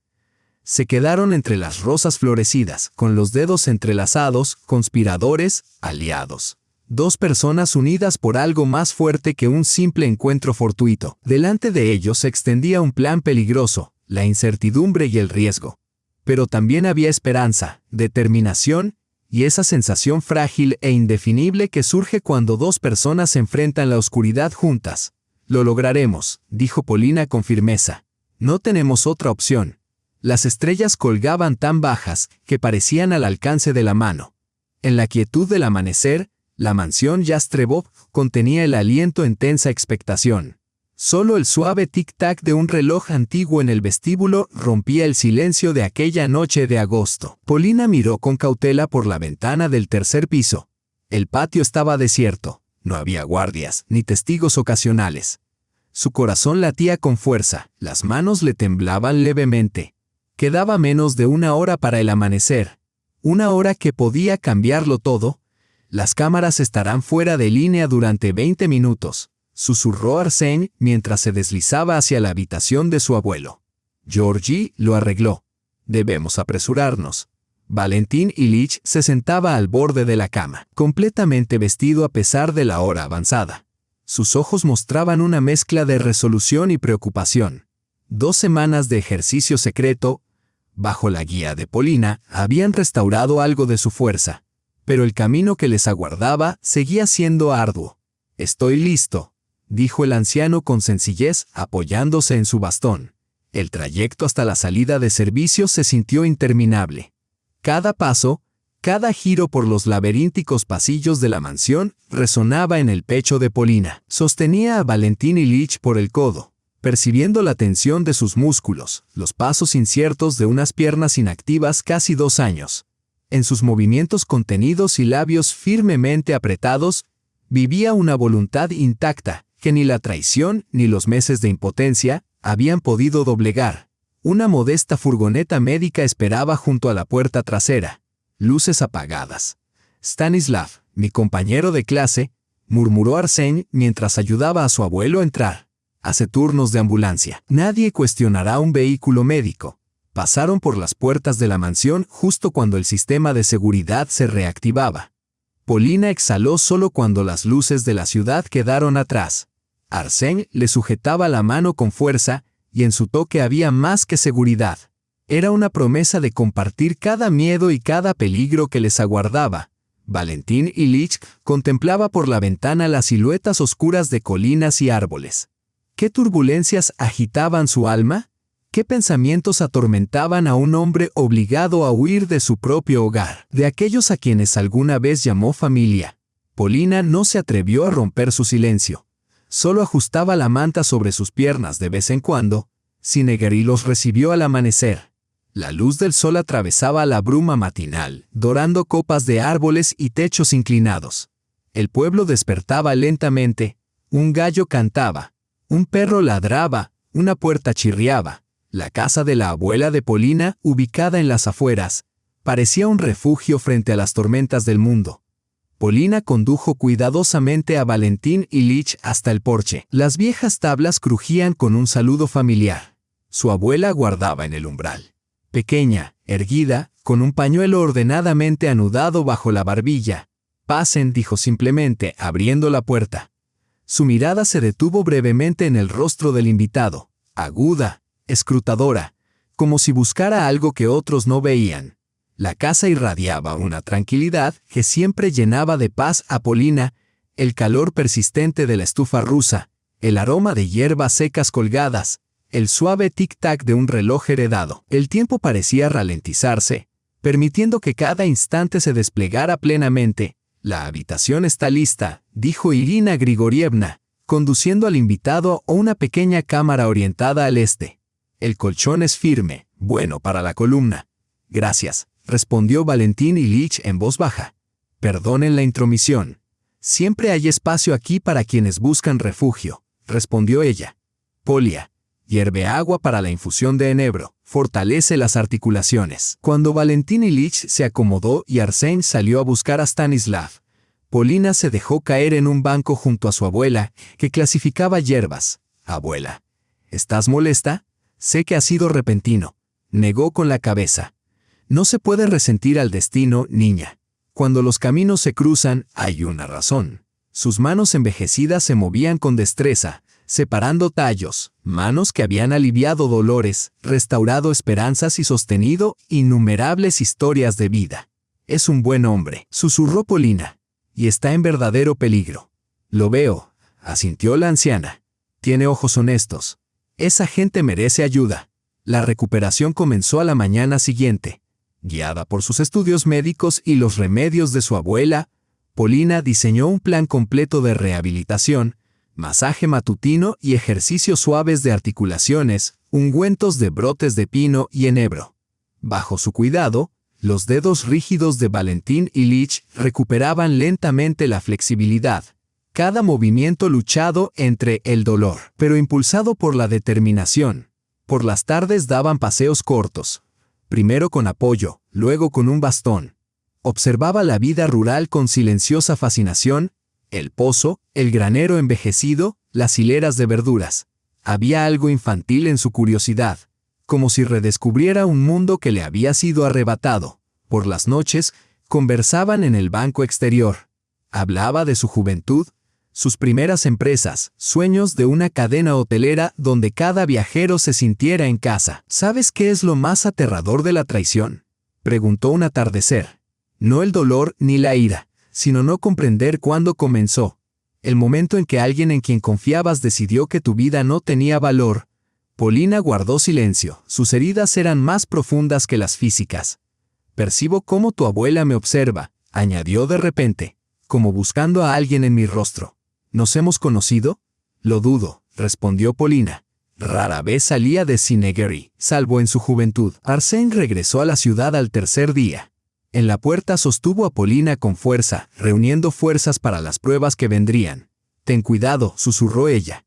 Se quedaron entre las rosas florecidas, con los dedos entrelazados, conspiradores, aliados. Dos personas unidas por algo más fuerte que un simple encuentro fortuito. Delante de ellos se extendía un plan peligroso, la incertidumbre y el riesgo. Pero también había esperanza, determinación y esa sensación frágil e indefinible que surge cuando dos personas se enfrentan la oscuridad juntas. «Lo lograremos», dijo Polina con firmeza. «No tenemos otra opción». Las estrellas colgaban tan bajas que parecían al alcance de la mano. En la quietud del amanecer, la mansión Yastrebov contenía el aliento en tensa expectación. Solo el suave tic-tac de un reloj antiguo en el vestíbulo rompía el silencio de aquella noche de agosto. Polina miró con cautela por la ventana del tercer piso. El patio estaba desierto. No había guardias, ni testigos ocasionales. Su corazón latía con fuerza, las manos le temblaban levemente. Quedaba menos de una hora para el amanecer. Una hora que podía cambiarlo todo. «Las cámaras estarán fuera de línea durante 20 minutos», susurró Arsène mientras se deslizaba hacia la habitación de su abuelo. «Georgie lo arregló. Debemos apresurarnos». Valentín Ilich se sentaba al borde de la cama, completamente vestido a pesar de la hora avanzada. Sus ojos mostraban una mezcla de resolución y preocupación. 2 semanas de ejercicio secreto, bajo la guía de Polina, habían restaurado algo de su fuerza. Pero el camino que les aguardaba seguía siendo arduo. «Estoy listo», dijo el anciano con sencillez, apoyándose en su bastón. El trayecto hasta la salida de servicio se sintió interminable. Cada paso, Cada giro por los laberínticos pasillos de la mansión resonaba en el pecho de Polina. Sostenía a Valentín Ilich por el codo, percibiendo la tensión de sus músculos, los pasos inciertos de unas piernas inactivas casi 2 años. En sus movimientos contenidos y labios firmemente apretados, vivía una voluntad intacta que ni la traición ni los meses de impotencia habían podido doblegar. Una modesta furgoneta médica esperaba junto a la puerta trasera. Luces apagadas. Stanislav, mi compañero de clase, murmuró Arsène mientras ayudaba a su abuelo a entrar. Hace turnos de ambulancia. Nadie cuestionará un vehículo médico. Pasaron por las puertas de la mansión justo cuando el sistema de seguridad se reactivaba. Polina exhaló solo cuando las luces de la ciudad quedaron atrás. Arsène le sujetaba la mano con fuerza y en su toque había más que seguridad. Era una promesa de compartir cada miedo y cada peligro que les aguardaba. Valentín Ilich contemplaba por la ventana las siluetas oscuras de colinas y árboles. ¿Qué turbulencias agitaban su alma? ¿Qué pensamientos atormentaban a un hombre obligado a huir de su propio hogar, de aquellos a quienes alguna vez llamó familia? Polina no se atrevió a romper su silencio. Solo ajustaba la manta sobre sus piernas de vez en cuando. Cinegri los recibió al amanecer. La luz del sol atravesaba la bruma matinal, dorando copas de árboles y techos inclinados. El pueblo despertaba lentamente. Un gallo cantaba. Un perro ladraba. Una puerta chirriaba. La casa de la abuela de Polina, ubicada en las afueras, parecía un refugio frente a las tormentas del mundo. Polina condujo cuidadosamente a Valentín Ilich hasta el porche. Las viejas tablas crujían con un saludo familiar. Su abuela guardaba en el umbral. Pequeña, erguida, con un pañuelo ordenadamente anudado bajo la barbilla. «Pasen», dijo simplemente, abriendo la puerta. Su mirada se detuvo brevemente en el rostro del invitado, aguda, escrutadora, como si buscara algo que otros no veían. La casa irradiaba una tranquilidad que siempre llenaba de paz a Polina, el calor persistente de la estufa rusa, el aroma de hierbas secas colgadas, el suave tic-tac de un reloj heredado. El tiempo parecía ralentizarse, permitiendo que cada instante se desplegara plenamente. «La habitación está lista», dijo Irina Grigorievna, conduciendo al invitado a una pequeña cámara orientada al este. «El colchón es firme, bueno para la columna». «Gracias», respondió Valentín Ilich en voz baja. «Perdonen la intromisión. Siempre hay espacio aquí para quienes buscan refugio», respondió ella. «Polia, hierve agua para la infusión de enebro, fortalece las articulaciones». Cuando Valentín Ilich se acomodó y Arsène salió a buscar a Stanislav, Polina se dejó caer en un banco junto a su abuela, que clasificaba hierbas. «Abuela, ¿estás molesta? Sé que ha sido repentino», negó con la cabeza. «No se puede resentir al destino, niña. Cuando los caminos se cruzan, hay una razón». Sus manos envejecidas se movían con destreza, separando tallos, manos que habían aliviado dolores, restaurado esperanzas y sostenido innumerables historias de vida. «Es un buen hombre», susurró Polina, «y está en verdadero peligro». «Lo veo», asintió la anciana. «Tiene ojos honestos. Esa gente merece ayuda». La recuperación comenzó a la mañana siguiente. Guiada por sus estudios médicos y los remedios de su abuela, Polina diseñó un plan completo de rehabilitación, masaje matutino y ejercicios suaves de articulaciones, ungüentos de brotes de pino y enebro. Bajo su cuidado, los dedos rígidos de Valentín Ilich recuperaban lentamente la flexibilidad. Cada movimiento luchado entre el dolor, pero impulsado por la determinación. Por las tardes daban paseos cortos, primero con apoyo, luego con un bastón. Observaba la vida rural con silenciosa fascinación, el pozo, el granero envejecido, las hileras de verduras. Había algo infantil en su curiosidad, como si redescubriera un mundo que le había sido arrebatado. Por las noches, conversaban en el banco exterior. Hablaba de su juventud, sus primeras empresas, sueños de una cadena hotelera donde cada viajero se sintiera en casa. «¿Sabes qué es lo más aterrador de la traición?», preguntó un atardecer. «No el dolor ni la ira, sino no comprender cuándo comenzó. El momento en que alguien en quien confiabas decidió que tu vida no tenía valor». Polina guardó silencio. Sus heridas eran más profundas que las físicas. Percibo cómo tu abuela me observa, añadió de repente, como buscando a alguien en mi rostro. ¿Nos hemos conocido? Lo dudo, respondió Polina. Rara vez salía de Cinegary, salvo en su juventud. Arsène regresó a la ciudad al tercer día. En la puerta sostuvo a Polina con fuerza, reuniendo fuerzas para las pruebas que vendrían. Ten cuidado, susurró ella.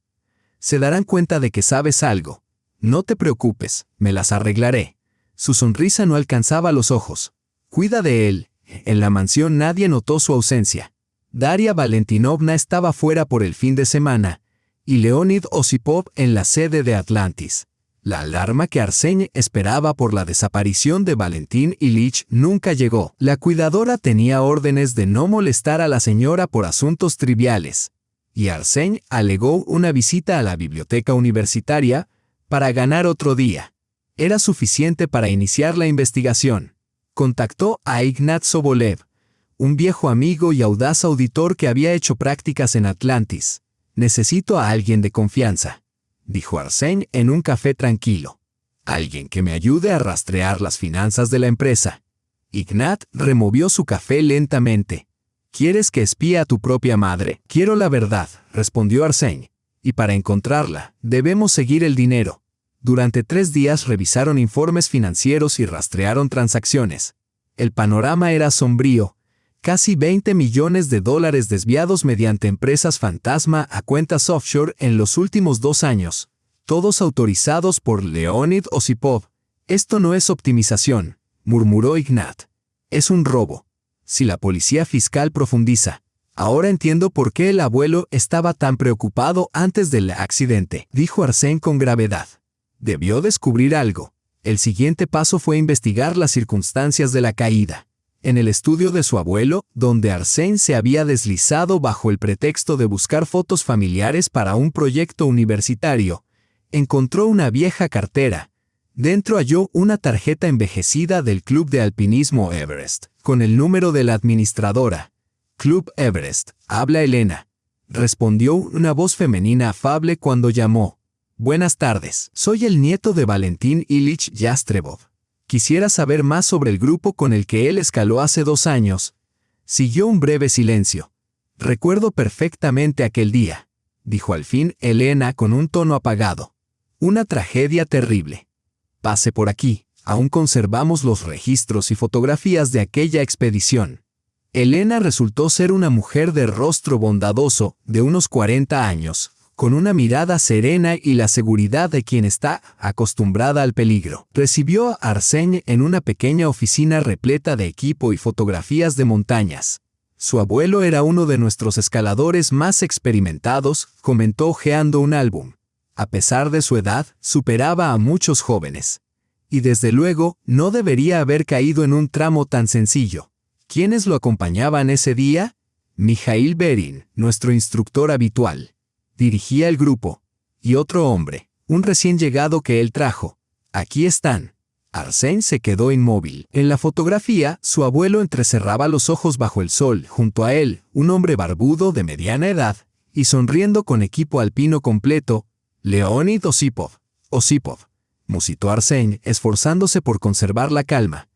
Se darán cuenta de que sabes algo. No te preocupes, me las arreglaré. Su sonrisa no alcanzaba los ojos. Cuida de él. En la mansión nadie notó su ausencia. Daria Valentinovna estaba fuera por el fin de semana, y Leonid Osipov en la sede de Atlantis. La alarma que Arsène esperaba por la desaparición de Valentín Ilich nunca llegó. La cuidadora tenía órdenes de no molestar a la señora por asuntos triviales, y Arsène alegó una visita a la biblioteca universitaria para ganar otro día. Era suficiente para iniciar la investigación. Contactó a Ignat Sobolev, un viejo amigo y audaz auditor que había hecho prácticas en Atlantis. Necesito a alguien de confianza, dijo Arsène en un café tranquilo. Alguien que me ayude a rastrear las finanzas de la empresa. Ignat removió su café lentamente. ¿Quieres que espíe a tu propia madre? Quiero la verdad, respondió Arsène. Y para encontrarla, debemos seguir el dinero. Durante 3 días revisaron informes financieros y rastrearon transacciones. El panorama era sombrío. Casi $20 millones desviados mediante empresas fantasma a cuentas offshore en los últimos 2 años. Todos autorizados por Leonid Osipov. Esto no es optimización, murmuró Ignat. Es un robo. Si la policía fiscal profundiza. Ahora entiendo por qué el abuelo estaba tan preocupado antes del accidente, dijo Arsène con gravedad. Debió descubrir algo. El siguiente paso fue investigar las circunstancias de la caída. En el estudio de su abuelo, donde Arsène se había deslizado bajo el pretexto de buscar fotos familiares para un proyecto universitario, encontró una vieja cartera. Dentro halló una tarjeta envejecida del Club de Alpinismo Everest, con el número de la administradora. Club Everest, habla Elena. Respondió una voz femenina afable cuando llamó. Buenas tardes, soy el nieto de Valentín Ilich Yastrebov. Quisiera saber más sobre el grupo con el que él escaló hace 2 años. Siguió un breve silencio. Recuerdo perfectamente aquel día, dijo al fin Elena con un tono apagado. Una tragedia terrible. Pase por aquí, aún conservamos los registros y fotografías de aquella expedición. Elena resultó ser una mujer de rostro bondadoso, de unos 40 años, con una mirada serena y la seguridad de quien está acostumbrada al peligro. Recibió a Arsène en una pequeña oficina repleta de equipo y fotografías de montañas. Su abuelo era uno de nuestros escaladores más experimentados, comentó hojeando un álbum. A pesar de su edad, superaba a muchos jóvenes. Y desde luego, no debería haber caído en un tramo tan sencillo. ¿Quiénes lo acompañaban ese día? Mijail Berin, nuestro instructor habitual. Dirigía el grupo. Y otro hombre, un recién llegado que él trajo. Aquí están. Arsène se quedó inmóvil. En la fotografía, su abuelo entrecerraba los ojos bajo el sol. Junto a él, un hombre barbudo de mediana edad, y sonriendo con equipo alpino completo, Leonid Osipov. Osipov, musitó Arsène, esforzándose por conservar la calma.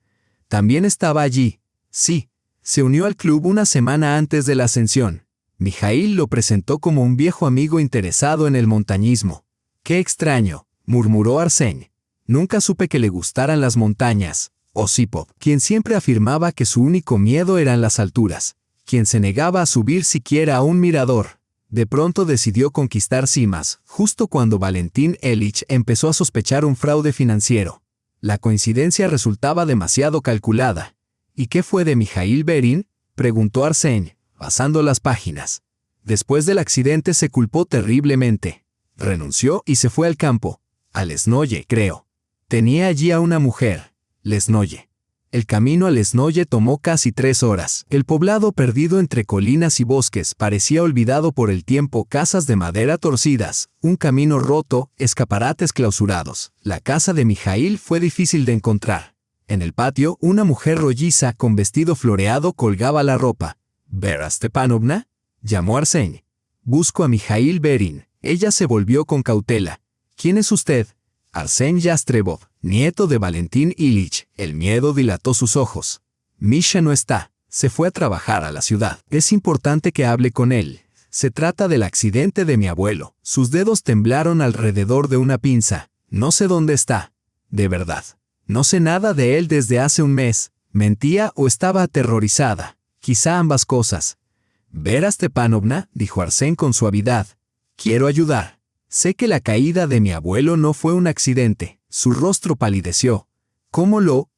También estaba allí. Sí, se unió al club una semana antes de la ascensión. Mijail lo presentó como un viejo amigo interesado en el montañismo. ¡Qué extraño!, murmuró Arsène. Nunca supe que le gustaran las montañas. Osipov, quien siempre afirmaba que su único miedo eran las alturas, quien se negaba a subir siquiera a un mirador. De pronto decidió conquistar cimas, justo cuando Valentín Ilich empezó a sospechar un fraude financiero. La coincidencia resultaba demasiado calculada. ¿Y qué fue de Mijail Berin?, preguntó Arsène, pasando las páginas. Después del accidente se culpó terriblemente. Renunció y se fue al campo. A Lesnoye, creo. Tenía allí a una mujer. Lesnoye. El camino a Lesnoye tomó casi 3 horas. El poblado perdido entre colinas y bosques parecía olvidado por el tiempo. Casas de madera torcidas, un camino roto, escaparates clausurados. La casa de Mijail fue difícil de encontrar. En el patio, una mujer rolliza con vestido floreado colgaba la ropa. ¿Vera Stepanovna?, llamó Arsène. Busco a Mijail Berin. Ella se volvió con cautela. ¿Quién es usted? Arsén Yastrebov, nieto de Valentín Ilich. El miedo dilató sus ojos. Misha no está. Se fue a trabajar a la ciudad. Es importante que hable con él. Se trata del accidente de mi abuelo. Sus dedos temblaron alrededor de una pinza. No sé dónde está. De verdad. No sé nada de él desde hace un mes. ¿Mentía o estaba aterrorizada? Quizá ambas cosas. Vera Stepanovna, dijo Arsén con suavidad. Quiero ayudar. Sé que la caída de mi abuelo no fue un accidente. Su rostro palideció. ¿Cómo lo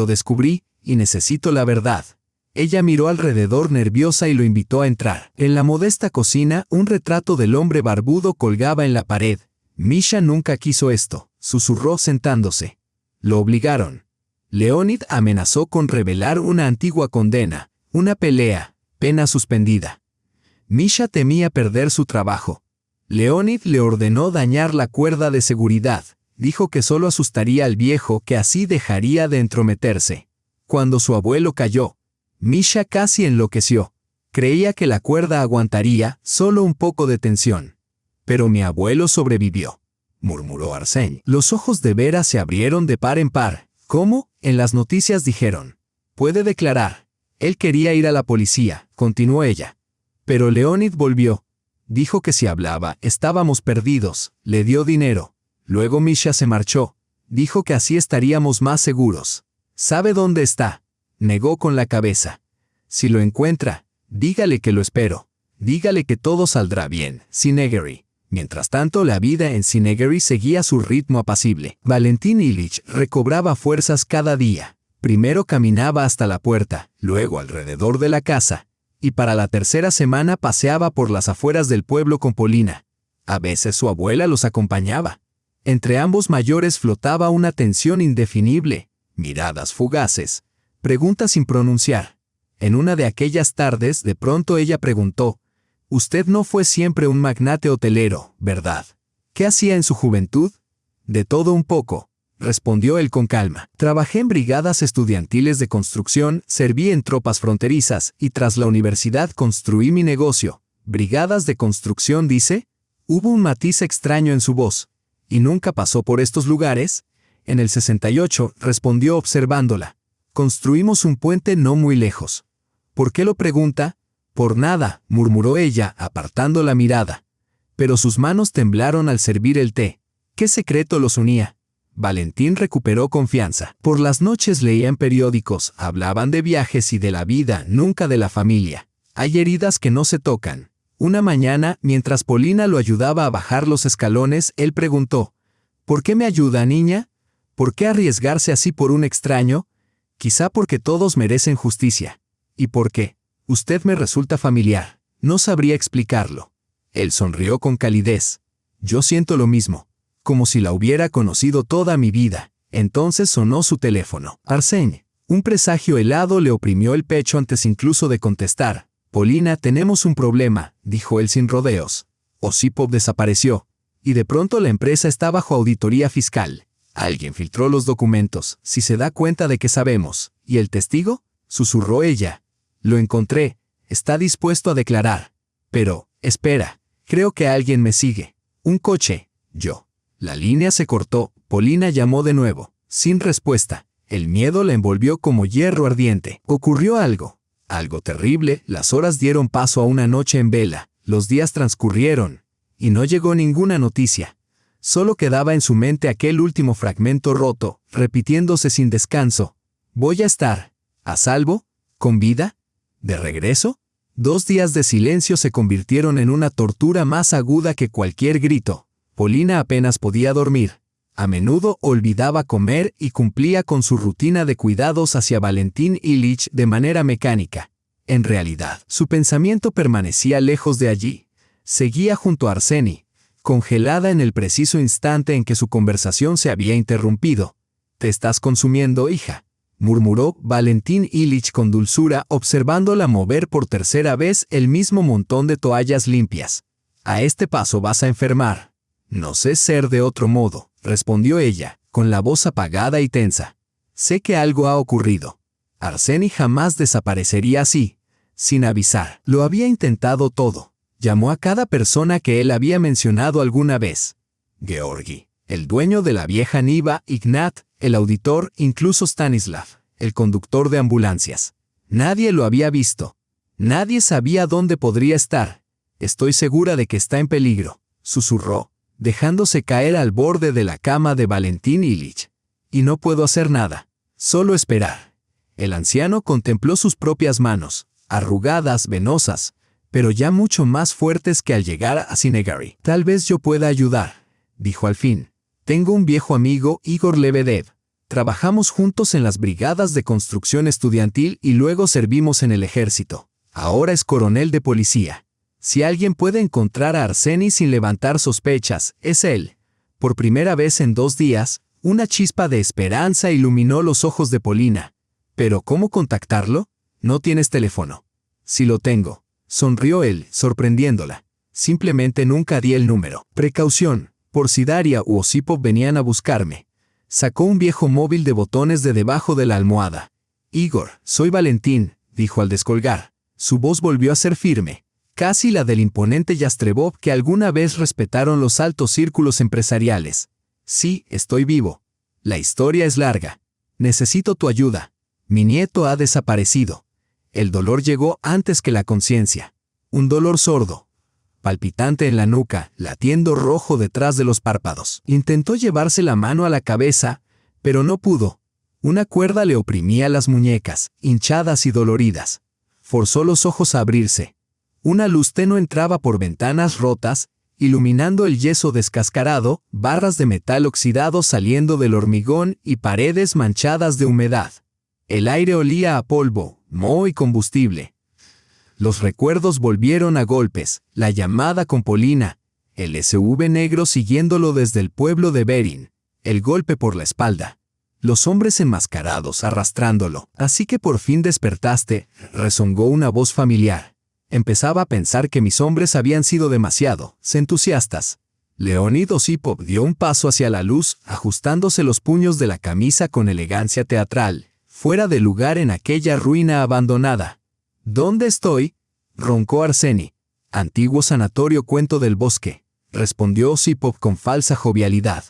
descubrí? Y necesito la verdad. Ella miró alrededor nerviosa y lo invitó a entrar. En la modesta cocina, un retrato del hombre barbudo colgaba en la pared. Misha nunca quiso esto, susurró sentándose. Lo obligaron. Leonid amenazó con revelar una antigua condena, una pelea, pena suspendida. Misha temía perder su trabajo. Leonid le ordenó dañar la cuerda de seguridad. Dijo que solo asustaría al viejo, que así dejaría de entrometerse. Cuando su abuelo cayó, Misha casi enloqueció. Creía que la cuerda aguantaría solo un poco de tensión. Pero mi abuelo sobrevivió, murmuró Arsén. Los ojos de Vera se abrieron de par en par. ¿Cómo? En las noticias dijeron. Puede declarar. Él quería ir a la policía, continuó ella. Pero Leonid volvió. Dijo que si hablaba, estábamos perdidos. Le dio dinero. Luego Misha se marchó. Dijo que así estaríamos más seguros. ¿Sabe dónde está? Negó con la cabeza. Si lo encuentra, dígale que lo espero. Dígale que todo saldrá bien. Sinegeri. Mientras tanto, la vida en Sinegeri seguía su ritmo apacible. Valentín Ilich recobraba fuerzas cada día. Primero caminaba hasta la puerta, luego alrededor de la casa, y para la tercera semana paseaba por las afueras del pueblo con Polina. A veces su abuela los acompañaba. Entre ambos mayores flotaba una tensión indefinible, miradas fugaces, preguntas sin pronunciar. En una de aquellas tardes, de pronto ella preguntó: «Usted no fue siempre un magnate hotelero, ¿verdad? ¿Qué hacía en su juventud?» «De todo un poco», respondió él con calma. «Trabajé en brigadas estudiantiles de construcción, serví en tropas fronterizas y tras la universidad construí mi negocio». «¿Brigadas de construcción, dice?» Hubo un matiz extraño en su voz. «¿Y nunca pasó por estos lugares?» «En el 68», respondió observándola. «Construimos un puente no muy lejos». «¿Por qué lo pregunta?» «Por nada», murmuró ella, apartando la mirada. Pero sus manos temblaron al servir el té. ¿Qué secreto los unía? Valentín recuperó confianza. Por las noches leían periódicos, hablaban de viajes y de la vida, nunca de la familia. Hay heridas que no se tocan. Una mañana, mientras Polina lo ayudaba a bajar los escalones, él preguntó: «¿Por qué me ayuda, niña? ¿Por qué arriesgarse así por un extraño?» «Quizá porque todos merecen justicia». «¿Y por qué? Usted me resulta familiar». «No sabría explicarlo». Él sonrió con calidez. «Yo siento lo mismo, como si la hubiera conocido toda mi vida». Entonces sonó su teléfono. Arsén. Un presagio helado le oprimió el pecho antes incluso de contestar. «Polina, tenemos un problema», dijo él sin rodeos. Osipov desapareció, y de pronto la empresa está bajo auditoría fiscal. Alguien filtró los documentos. Si se da cuenta de que sabemos. ¿Y el testigo?, susurró ella. «Lo encontré. Está dispuesto a declarar. Pero, espera, creo que alguien me sigue. Un coche». «Yo». La línea se cortó. Polina llamó de nuevo. Sin respuesta. El miedo la envolvió como hierro ardiente. Ocurrió algo. Algo terrible. Las horas dieron paso a una noche en vela. Los días transcurrieron. Y no llegó ninguna noticia. Solo quedaba en su mente aquel último fragmento roto, repitiéndose sin descanso. «Voy a estar a salvo, con vida, de regreso». 2 días de silencio se convirtieron en una tortura más aguda que cualquier grito. Polina apenas podía dormir. A menudo olvidaba comer y cumplía con su rutina de cuidados hacia Valentín Ilich de manera mecánica. En realidad, su pensamiento permanecía lejos de allí. Seguía junto a Arseni, congelada en el preciso instante en que su conversación se había interrumpido. «Te estás consumiendo, hija», murmuró Valentín Ilich con dulzura, observándola mover por tercera vez el mismo montón de toallas limpias. «A este paso vas a enfermar». «No sé ser de otro modo», respondió ella, con la voz apagada y tensa. «Sé que algo ha ocurrido. Arseni jamás desaparecería así, sin avisar. Lo había intentado todo. Llamó a cada persona que él había mencionado alguna vez. Georgi, El dueño de la vieja Niva, Ignat, el auditor, incluso Stanislav, el conductor de ambulancias. Nadie lo había visto. Nadie sabía dónde podría estar. Estoy segura de que está en peligro, susurró, dejándose caer al borde de la cama de Valentín Ilich. Y no puedo hacer nada, solo esperar. El anciano contempló sus propias manos, arrugadas, venosas, pero ya mucho más fuertes que al llegar a Sinegary. Tal vez yo pueda ayudar, dijo al fin. Tengo un viejo amigo, Igor Lebedev. Trabajamos juntos en las brigadas de construcción estudiantil y luego servimos en el ejército. Ahora es coronel de policía. Si alguien puede encontrar a Arseni sin levantar sospechas, es él. Por primera vez en 2 días, una chispa de esperanza iluminó los ojos de Polina. ¿Pero cómo contactarlo? No tienes teléfono. Sí lo tengo, sonrió él, sorprendiéndola. Simplemente nunca di el número. Precaución, por si Daria u Osipov venían a buscarme. Sacó un viejo móvil de botones de debajo de la almohada. Igor, soy Valentín, dijo al descolgar. Su voz volvió a ser firme, casi la del imponente Yastrebov que alguna vez respetaron los altos círculos empresariales. Sí, estoy vivo. La historia es larga. Necesito tu ayuda. Mi nieto ha desaparecido. El dolor llegó antes que la conciencia. Un dolor sordo, palpitante en la nuca, latiendo rojo detrás de los párpados. Intentó llevarse la mano a la cabeza, pero no pudo. Una cuerda le oprimía las muñecas, hinchadas y doloridas. Forzó los ojos a abrirse. Una luz tenue entraba por ventanas rotas, iluminando el yeso descascarado, barras de metal oxidado saliendo del hormigón y paredes manchadas de humedad. El aire olía a polvo, moho y combustible. Los recuerdos volvieron a golpes, la llamada con Polina, el SUV negro siguiéndolo desde el pueblo de Berin, el golpe por la espalda, los hombres enmascarados arrastrándolo. Así que por fin despertaste, rezongó una voz familiar. Empezaba a pensar que mis hombres habían sido demasiado entusiastas. Leonid Osipov dio un paso hacia la luz, ajustándose los puños de la camisa con elegancia teatral, fuera de lugar en aquella ruina abandonada. ¿Dónde estoy?, roncó Arseni. Antiguo sanatorio Cuento del Bosque, respondió Osipov con falsa jovialidad.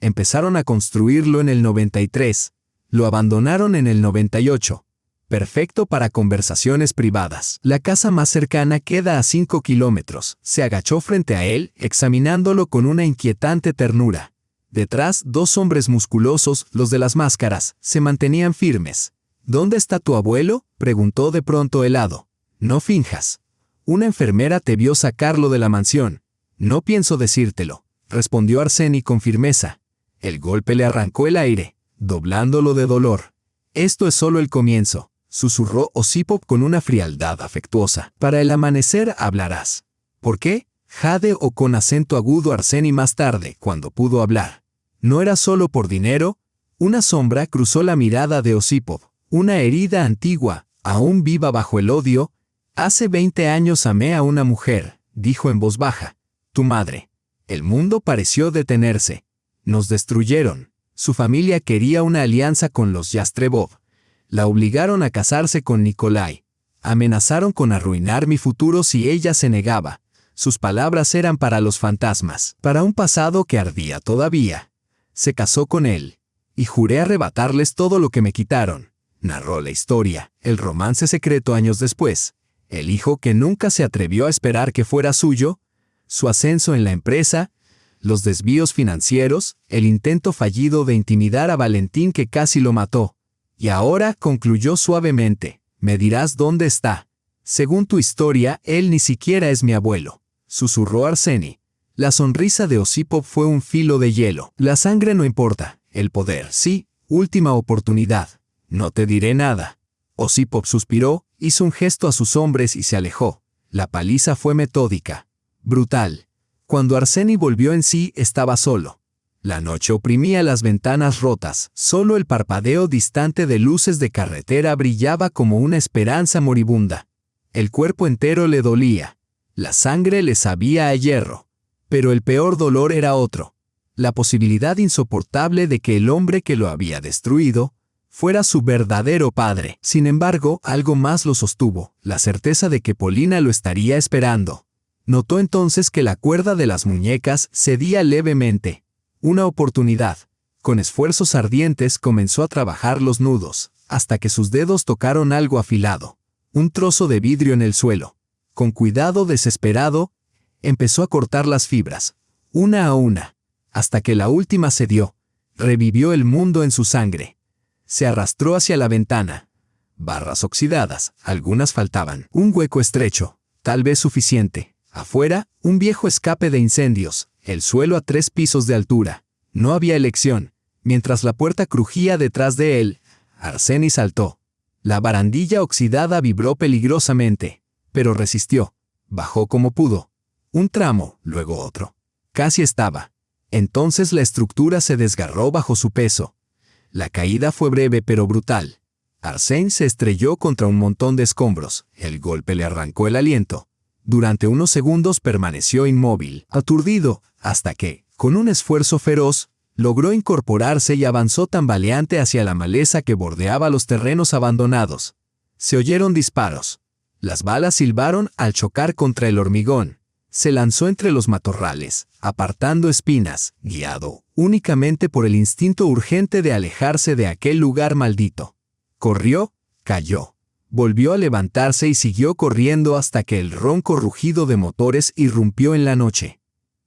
Empezaron a construirlo en el 93, lo abandonaron en el 98. Perfecto para conversaciones privadas. La casa más cercana queda a 5 kilómetros. Se agachó frente a él, examinándolo con una inquietante ternura. Detrás, 2 hombres musculosos, los de las máscaras, se mantenían firmes. ¿Dónde está tu abuelo?, preguntó de pronto helado. No finjas. Una enfermera te vio sacarlo de la mansión. No pienso decírtelo, respondió Arseni con firmeza. El golpe le arrancó el aire, doblándolo de dolor. Esto es solo el comienzo, susurró Osipov con una frialdad afectuosa. Para el amanecer hablarás. ¿Por qué? Jade o con acento agudo Arseni más tarde, cuando pudo hablar. ¿No era solo por dinero? Una sombra cruzó la mirada de Osipov. Una herida antigua, aún viva bajo el odio. Hace 20 años amé a una mujer, dijo en voz baja. Tu madre. El mundo pareció detenerse. Nos destruyeron. Su familia quería una alianza con los Yastrebov. La obligaron a casarse con Nikolai. Amenazaron con arruinar mi futuro si ella se negaba. Sus palabras eran para los fantasmas, para un pasado que ardía todavía. Se casó con él. Y juré arrebatarles todo lo que me quitaron. Narró la historia, el romance secreto años después. El hijo que nunca se atrevió a esperar que fuera suyo, su ascenso en la empresa, los desvíos financieros, el intento fallido de intimidar a Valentín que casi lo mató. Y ahora, concluyó suavemente, me dirás dónde está. Según tu historia, él ni siquiera es mi abuelo, susurró Arseni. La sonrisa de Osipov fue un filo de hielo. La sangre no importa, el poder, sí, última oportunidad. No te diré nada. Osipov suspiró, hizo un gesto a sus hombres y se alejó. La paliza fue metódica, brutal. Cuando Arseni volvió en sí, estaba solo. La noche oprimía las ventanas rotas, solo el parpadeo distante de luces de carretera brillaba como una esperanza moribunda. El cuerpo entero le dolía. La sangre le sabía a hierro. Pero el peor dolor era otro. La posibilidad insoportable de que el hombre que lo había destruido fuera su verdadero padre. Sin embargo, algo más lo sostuvo, la certeza de que Polina lo estaría esperando. Notó entonces que la cuerda de las muñecas cedía levemente. Una oportunidad. Con esfuerzos ardientes comenzó a trabajar los nudos, hasta que sus dedos tocaron algo afilado. Un trozo de vidrio en el suelo. Con cuidado desesperado, empezó a cortar las fibras, una a una, hasta que la última cedió. Revivió el mundo en su sangre. Se arrastró hacia la ventana. Barras oxidadas, algunas faltaban. Un hueco estrecho, tal vez suficiente. Afuera, un viejo escape de incendios, el suelo a 3 pisos de altura. No había elección. Mientras la puerta crujía detrás de él, Arsène saltó. La barandilla oxidada vibró peligrosamente, pero resistió. Bajó como pudo. Un tramo, luego otro. Casi estaba. Entonces la estructura se desgarró bajo su peso. La caída fue breve pero brutal. Arsène se estrelló contra un montón de escombros. El golpe le arrancó el aliento. Durante unos segundos permaneció inmóvil, aturdido, hasta que, con un esfuerzo feroz, logró incorporarse y avanzó tambaleante hacia la maleza que bordeaba los terrenos abandonados. Se oyeron disparos. Las balas silbaron al chocar contra el hormigón. Se lanzó entre los matorrales, apartando espinas, guiado únicamente por el instinto urgente de alejarse de aquel lugar maldito. Corrió, cayó. Volvió a levantarse y siguió corriendo hasta que el ronco rugido de motores irrumpió en la noche.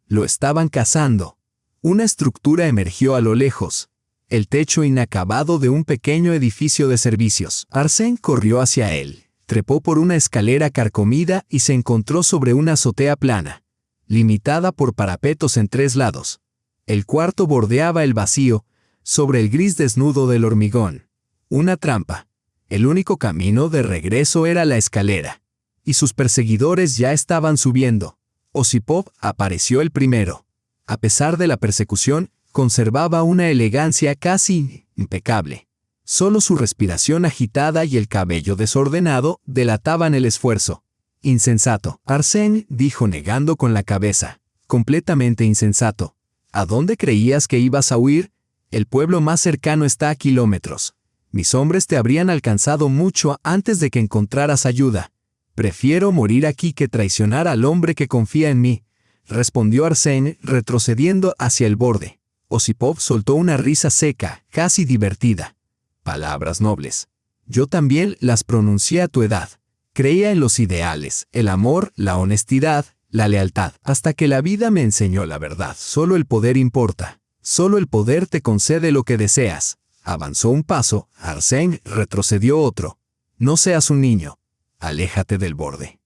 Lo estaban cazando. Una estructura emergió a lo lejos. El techo inacabado de un pequeño edificio de servicios. Arsène corrió hacia él, trepó por una escalera carcomida y se encontró sobre una azotea plana, limitada por parapetos en 3 lados. El cuarto bordeaba el vacío, sobre el gris desnudo del hormigón. Una trampa. El único camino de regreso era la escalera. Y sus perseguidores ya estaban subiendo. Osipov apareció el primero. A pesar de la persecución, conservaba una elegancia casi impecable. Solo su respiración agitada y el cabello desordenado delataban el esfuerzo. Insensato. Arsène dijo negando con la cabeza. Completamente insensato. ¿A dónde creías que ibas a huir? El pueblo más cercano está a kilómetros. Mis hombres te habrían alcanzado mucho antes de que encontraras ayuda. Prefiero morir aquí que traicionar al hombre que confía en mí, respondió Arsène, retrocediendo hacia el borde. Osipov soltó una risa seca, casi divertida. Palabras nobles. Yo también las pronuncié a tu edad. Creía en los ideales, el amor, la honestidad, la lealtad, hasta que la vida me enseñó la verdad. Solo el poder importa. Solo el poder te concede lo que deseas. Avanzó un paso, Arsène retrocedió otro. No seas un niño. Aléjate del borde.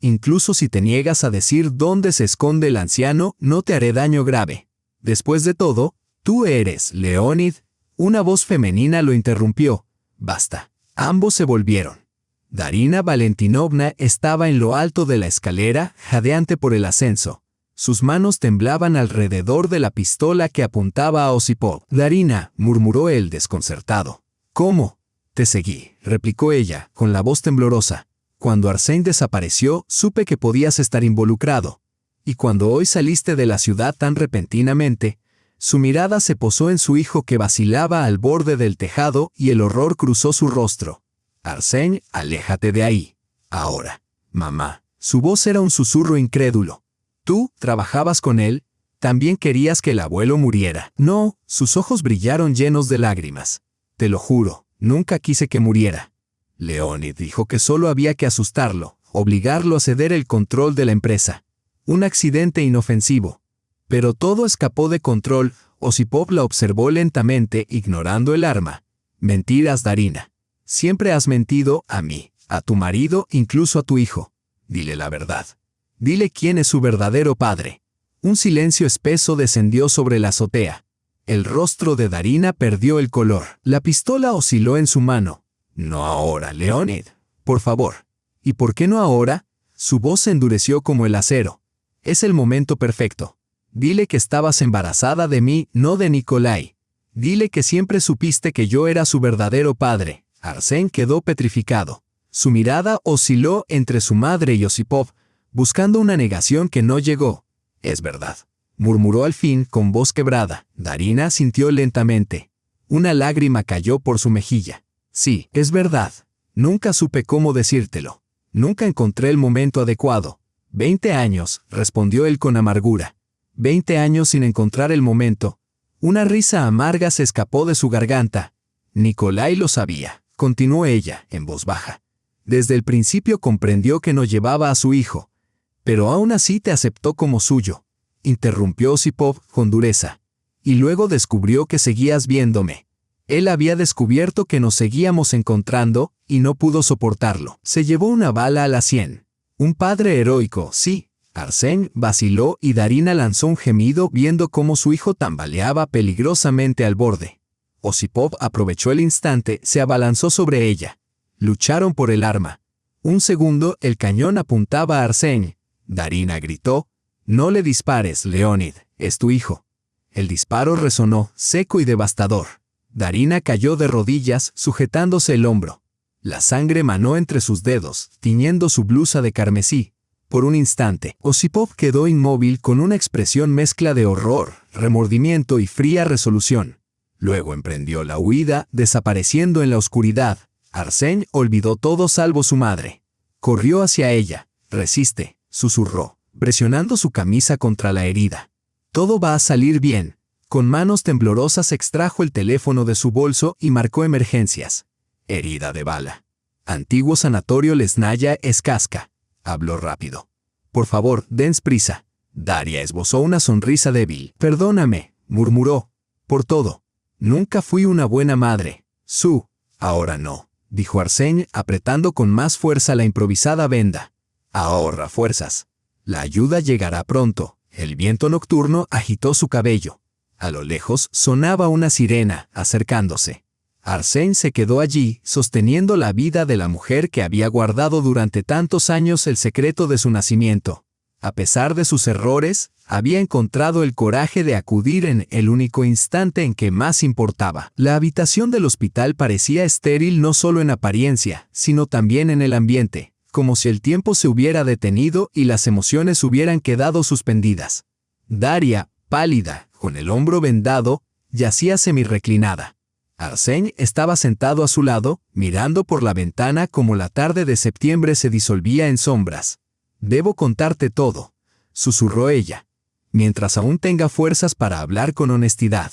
Incluso si te niegas a decir dónde se esconde el anciano, no te haré daño grave. Después de todo, tú eres Leonid. Una voz femenina lo interrumpió. Basta. Ambos se volvieron. Darina Valentinovna estaba en lo alto de la escalera, jadeante por el ascenso. Sus manos temblaban alrededor de la pistola que apuntaba a Osipov. Darina, murmuró él desconcertado. ¿Cómo? Te seguí, replicó ella, con la voz temblorosa. Cuando Arsène desapareció, supe que podías estar involucrado. Y cuando hoy saliste de la ciudad tan repentinamente, su mirada se posó en su hijo que vacilaba al borde del tejado y el horror cruzó su rostro. Arsène, aléjate de ahí. Ahora. Mamá. Su voz era un susurro incrédulo. Tú, trabajabas con él, también querías que el abuelo muriera. No, sus ojos brillaron llenos de lágrimas. Te lo juro, nunca quise que muriera. Leonid dijo que solo había que asustarlo, obligarlo a ceder el control de la empresa. Un accidente inofensivo. Pero todo escapó de control. Osipov la observó lentamente, ignorando el arma. Mentiras, Darina. Siempre has mentido a mí, a tu marido, incluso a tu hijo. Dile la verdad. Dile quién es su verdadero padre. Un silencio espeso descendió sobre la azotea. El rostro de Darina perdió el color. La pistola osciló en su mano. No ahora, Leonid. Por favor. ¿Y por qué no ahora? Su voz se endureció como el acero. Es el momento perfecto. Dile que estabas embarazada de mí, no de Nikolai. Dile que siempre supiste que yo era su verdadero padre. Arsène quedó petrificado. Su mirada osciló entre su madre y Osipov, buscando una negación que no llegó. Es verdad, murmuró al fin con voz quebrada. Darina sintió lentamente. Una lágrima cayó por su mejilla. Sí, es verdad. Nunca supe cómo decírtelo. Nunca encontré el momento adecuado. 20 años, respondió él con amargura. 20 años sin encontrar el momento. Una risa amarga se escapó de su garganta. Nikolai lo sabía, continuó ella, en voz baja. Desde el principio comprendió que no llevaba a su hijo. Pero aún así te aceptó como suyo, interrumpió Osipov con dureza. Y luego descubrió que seguías viéndome. Él había descubierto que nos seguíamos encontrando y no pudo soportarlo. Se llevó una bala a la sien. Un padre heroico, sí. Arsène vaciló y Darina lanzó un gemido viendo cómo su hijo tambaleaba peligrosamente al borde. Osipov aprovechó el instante, se abalanzó sobre ella. Lucharon por el arma. Un segundo, el cañón apuntaba a Arsène. Darina gritó: «No le dispares, Leonid, es tu hijo». El disparo resonó, seco y devastador. Darina cayó de rodillas, sujetándose el hombro. La sangre manó entre sus dedos, tiñendo su blusa de carmesí. Por un instante, Osipov quedó inmóvil con una expresión mezcla de horror, remordimiento y fría resolución. Luego emprendió la huida, desapareciendo en la oscuridad. Arsène olvidó todo salvo su madre. Corrió hacia ella. «Resiste», susurró, presionando su camisa contra la herida. «Todo va a salir bien». Con manos temblorosas extrajo el teléfono de su bolso y marcó emergencias. «Herida de bala. Antiguo sanatorio Lesnaya Escasca». Habló rápido. «Por favor, dens prisa». Daria esbozó una sonrisa débil. «Perdóname», murmuró, «por todo. Nunca fui una buena madre». «Ahora no», dijo Arsène, apretando con más fuerza la improvisada venda. «Ahorra fuerzas. La ayuda llegará pronto». El viento nocturno agitó su cabello. A lo lejos sonaba una sirena, acercándose. Arsène se quedó allí, sosteniendo la vida de la mujer que había guardado durante tantos años el secreto de su nacimiento. A pesar de sus errores, había encontrado el coraje de acudir en el único instante en que más importaba. La habitación del hospital parecía estéril no solo en apariencia, sino también en el ambiente, como si el tiempo se hubiera detenido y las emociones hubieran quedado suspendidas. Daria, pálida, con el hombro vendado, yacía semirreclinada. Arsène estaba sentado a su lado, mirando por la ventana como la tarde de septiembre se disolvía en sombras. «Debo contarte todo», susurró ella, «mientras aún tenga fuerzas para hablar con honestidad».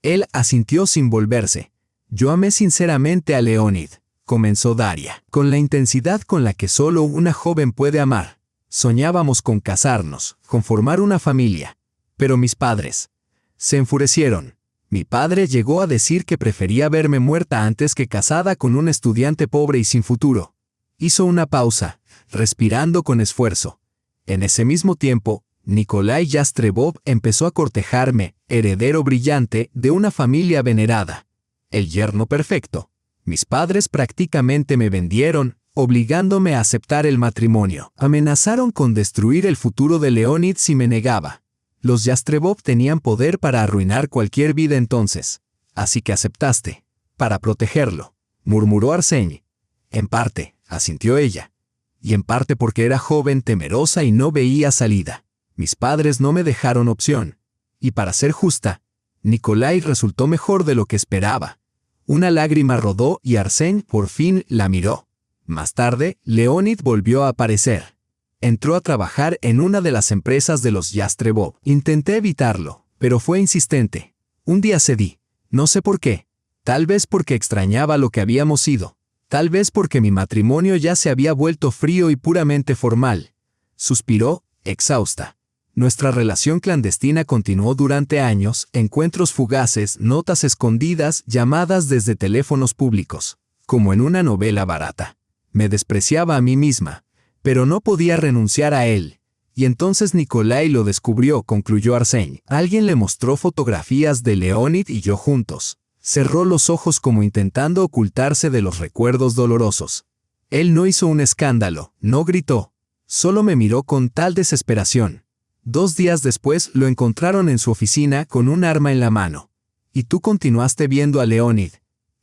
Él asintió sin volverse. «Yo amé sinceramente a Leonid», comenzó Daria, con la intensidad con la que solo una joven puede amar. «Soñábamos con casarnos, con formar una familia. Pero mis padres se enfurecieron. Mi padre llegó a decir que prefería verme muerta antes que casada con un estudiante pobre y sin futuro». Hizo una pausa, respirando con esfuerzo. «En ese mismo tiempo, Nikolai Yastrebov empezó a cortejarme, heredero brillante de una familia venerada. El yerno perfecto. Mis padres prácticamente me vendieron, obligándome a aceptar el matrimonio. Amenazaron con destruir el futuro de Leonid si me negaba. Los Yastrebov tenían poder para arruinar cualquier vida entonces. Así que aceptaste. Para protegerlo», murmuró Arsène. «En parte», asintió ella. «Y en parte porque era joven, temerosa y no veía salida. Mis padres no me dejaron opción. Y para ser justa, Nikolai resultó mejor de lo que esperaba». Una lágrima rodó y Arsène por fin la miró. Más tarde, Leonid volvió a aparecer. Entró a trabajar en una de las empresas de los Yastrebov. Intenté evitarlo, pero fue insistente. Un día cedí. No sé por qué. Tal vez porque extrañaba lo que habíamos sido. Tal vez porque mi matrimonio ya se había vuelto frío y puramente formal. Suspiró, exhausta. Nuestra relación clandestina continuó durante años, encuentros fugaces, notas escondidas, llamadas desde teléfonos públicos, como en una novela barata. Me despreciaba a mí misma, pero no podía renunciar a él. Y entonces Nikolai lo descubrió, concluyó Arsène. Alguien le mostró fotografías de Leonid y yo juntos. Cerró los ojos como intentando ocultarse de los recuerdos dolorosos. Él no hizo un escándalo, no gritó. Solo me miró con tal desesperación. 2 días después lo encontraron en su oficina con un arma en la mano. «Y tú continuaste viendo a Leonid».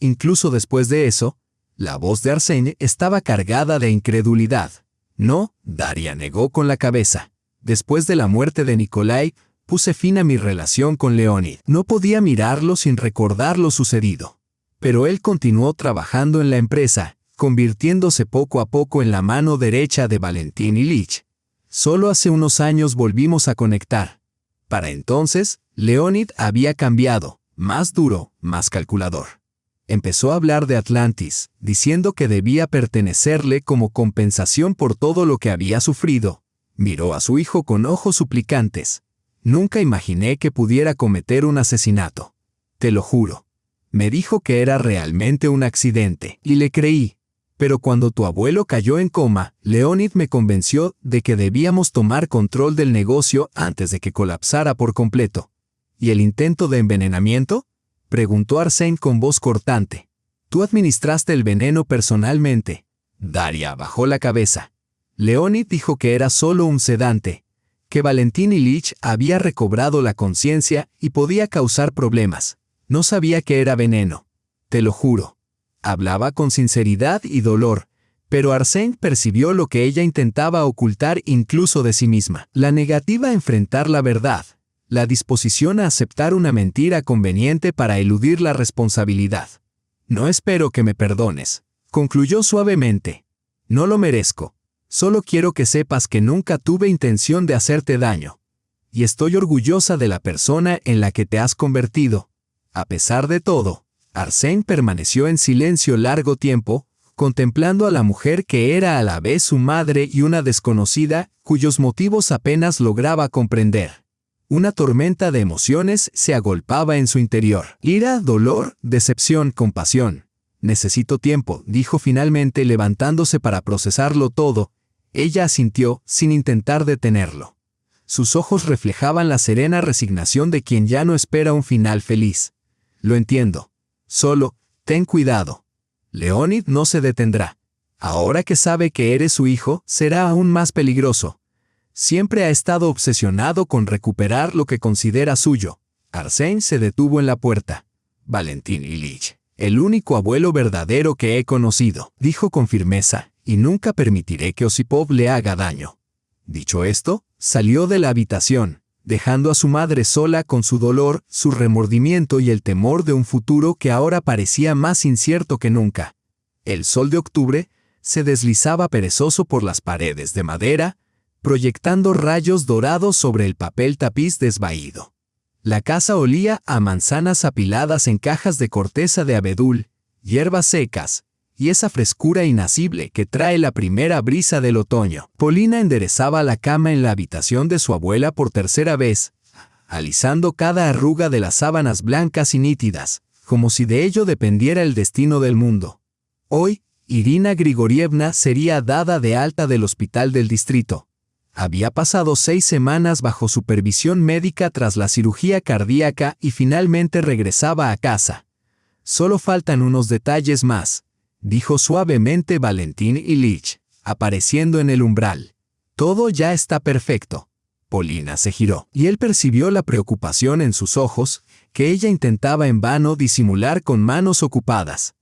Incluso después de eso, la voz de Arsène estaba cargada de incredulidad. «No», Daria negó con la cabeza. «Después de la muerte de Nikolai, puse fin a mi relación con Leonid. No podía mirarlo sin recordar lo sucedido». Pero él continuó trabajando en la empresa, convirtiéndose poco a poco en la mano derecha de Valentín Ilich. Solo hace unos años volvimos a conectar. Para entonces, Leonid había cambiado, más duro, más calculador. Empezó a hablar de Atlantis, diciendo que debía pertenecerle como compensación por todo lo que había sufrido. Miró a su hijo con ojos suplicantes. Nunca imaginé que pudiera cometer un asesinato. Te lo juro. Me dijo que era realmente un accidente, y le creí. Pero cuando tu abuelo cayó en coma, Leonid me convenció de que debíamos tomar control del negocio antes de que colapsara por completo. ¿Y el intento de envenenamiento?, preguntó Arsène con voz cortante. Tú administraste el veneno personalmente. Daria bajó la cabeza. Leonid dijo que era solo un sedante, que Valentín Ilich había recobrado la conciencia y podía causar problemas. No sabía que era veneno. Te lo juro. Hablaba con sinceridad y dolor, pero Arsène percibió lo que ella intentaba ocultar incluso de sí misma. La negativa a enfrentar la verdad, la disposición a aceptar una mentira conveniente para eludir la responsabilidad. No espero que me perdones, concluyó suavemente. No lo merezco. Solo quiero que sepas que nunca tuve intención de hacerte daño. Y estoy orgullosa de la persona en la que te has convertido. A pesar de todo, Arsène permaneció en silencio largo tiempo, contemplando a la mujer que era a la vez su madre y una desconocida, cuyos motivos apenas lograba comprender. Una tormenta de emociones se agolpaba en su interior. Ira, dolor, decepción, compasión. Necesito tiempo, dijo finalmente levantándose para procesarlo todo. Ella asintió, sin intentar detenerlo. Sus ojos reflejaban la serena resignación de quien ya no espera un final feliz. Lo entiendo. Solo, ten cuidado. Leonid no se detendrá. Ahora que sabe que eres su hijo, será aún más peligroso. Siempre ha estado obsesionado con recuperar lo que considera suyo. Arsène se detuvo en la puerta. Valentín Ilich, el único abuelo verdadero que he conocido, dijo con firmeza, y nunca permitiré que Osipov le haga daño. Dicho esto, salió de la habitación, dejando a su madre sola con su dolor, su remordimiento y el temor de un futuro que ahora parecía más incierto que nunca. El sol de octubre se deslizaba perezoso por las paredes de madera, proyectando rayos dorados sobre el papel tapiz desvaído. La casa olía a manzanas apiladas en cajas de corteza de abedul, hierbas secas, y esa frescura inacible que trae la primera brisa del otoño. Polina enderezaba la cama en la habitación de su abuela por tercera vez, alisando cada arruga de las sábanas blancas y nítidas, como si de ello dependiera el destino del mundo. Hoy, Irina Grigorievna sería dada de alta del hospital del distrito. Había pasado 6 semanas bajo supervisión médica tras la cirugía cardíaca y finalmente regresaba a casa. Solo faltan unos detalles más, dijo suavemente Valentín Ilich, apareciendo en el umbral. Todo ya está perfecto. Polina se giró, y él percibió la preocupación en sus ojos, que ella intentaba en vano disimular con manos ocupadas.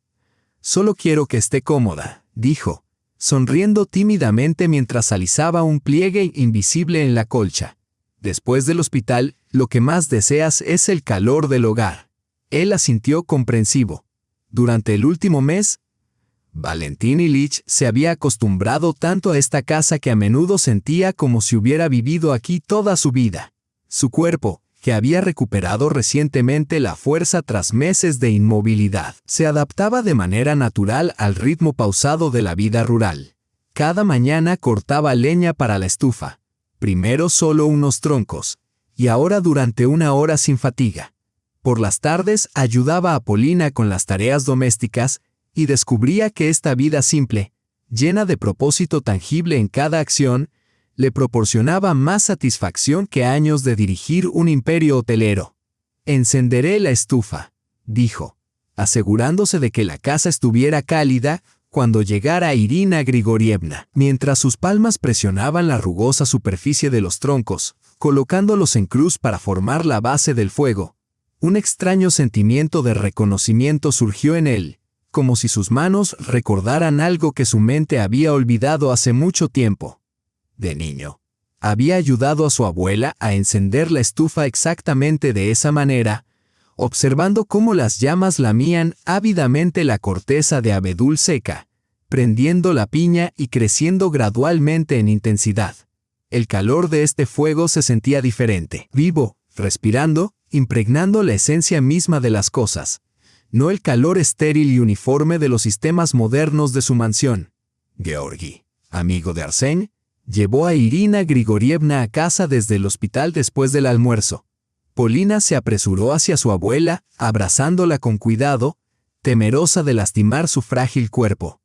Solo quiero que esté cómoda, dijo, sonriendo tímidamente mientras alisaba un pliegue invisible en la colcha. Después del hospital, lo que más deseas es el calor del hogar. Él asintió comprensivo. Durante el último mes, Valentín Ilich se había acostumbrado tanto a esta casa que a menudo sentía como si hubiera vivido aquí toda su vida. Su cuerpo, que había recuperado recientemente la fuerza tras meses de inmovilidad, se adaptaba de manera natural al ritmo pausado de la vida rural. Cada mañana cortaba leña para la estufa, primero solo unos troncos, y ahora durante 1 hora sin fatiga. Por las tardes ayudaba a Polina con las tareas domésticas, y descubría que esta vida simple, llena de propósito tangible en cada acción, le proporcionaba más satisfacción que años de dirigir un imperio hotelero. Encenderé la estufa, dijo, asegurándose de que la casa estuviera cálida cuando llegara Irina Grigorievna, mientras sus palmas presionaban la rugosa superficie de los troncos, colocándolos en cruz para formar la base del fuego. Un extraño sentimiento de reconocimiento surgió en él, como si sus manos recordaran algo que su mente había olvidado hace mucho tiempo. De niño, había ayudado a su abuela a encender la estufa exactamente de esa manera, observando cómo las llamas lamían ávidamente la corteza de abedul seca, prendiendo la piña y creciendo gradualmente en intensidad. El calor de este fuego se sentía diferente, vivo, respirando, impregnando la esencia misma de las cosas, no el calor estéril y uniforme de los sistemas modernos de su mansión. Georgi, amigo de Arsène, llevó a Irina Grigorievna a casa desde el hospital después del almuerzo. Polina se apresuró hacia su abuela, abrazándola con cuidado, temerosa de lastimar su frágil cuerpo.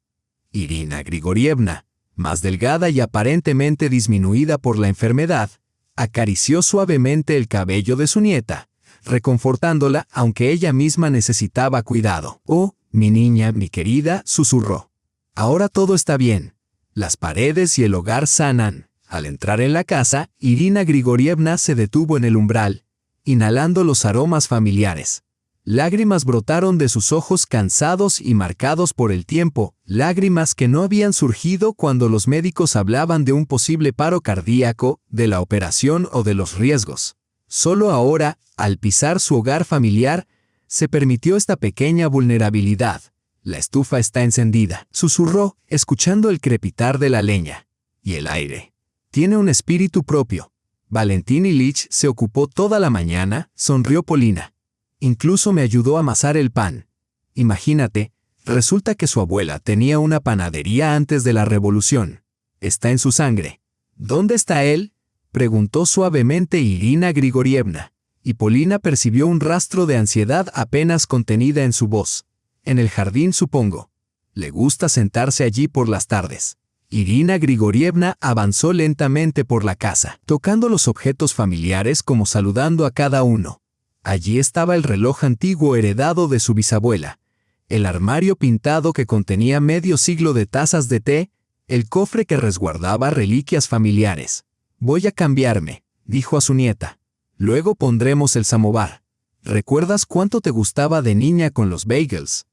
Irina Grigorievna, más delgada y aparentemente disminuida por la enfermedad, acarició suavemente el cabello de su nieta, reconfortándola aunque ella misma necesitaba cuidado. «Oh, mi niña, mi querida», susurró. «Ahora todo está bien. Las paredes y el hogar sanan». Al entrar en la casa, Irina Grigorievna se detuvo en el umbral, inhalando los aromas familiares. Lágrimas brotaron de sus ojos cansados y marcados por el tiempo, lágrimas que no habían surgido cuando los médicos hablaban de un posible paro cardíaco, de la operación o de los riesgos. Solo ahora, al pisar su hogar familiar, se permitió esta pequeña vulnerabilidad. «La estufa está encendida», susurró, escuchando el crepitar de la leña. «Y el aire. Tiene un espíritu propio». Valentín Ilich se ocupó toda la mañana, sonrió Polina. Incluso me ayudó a amasar el pan. Imagínate, resulta que su abuela tenía una panadería antes de la revolución. Está en su sangre. ¿Dónde está él?, preguntó suavemente Irina Grigorievna, y Polina percibió un rastro de ansiedad apenas contenida en su voz. En el jardín, supongo. Le gusta sentarse allí por las tardes. Irina Grigorievna avanzó lentamente por la casa, tocando los objetos familiares como saludando a cada uno. Allí estaba el reloj antiguo heredado de su bisabuela, el armario pintado que contenía medio siglo de tazas de té, el cofre que resguardaba reliquias familiares. «Voy a cambiarme», dijo a su nieta. «Luego pondremos el samovar. ¿Recuerdas cuánto te gustaba de niña con los bagels?»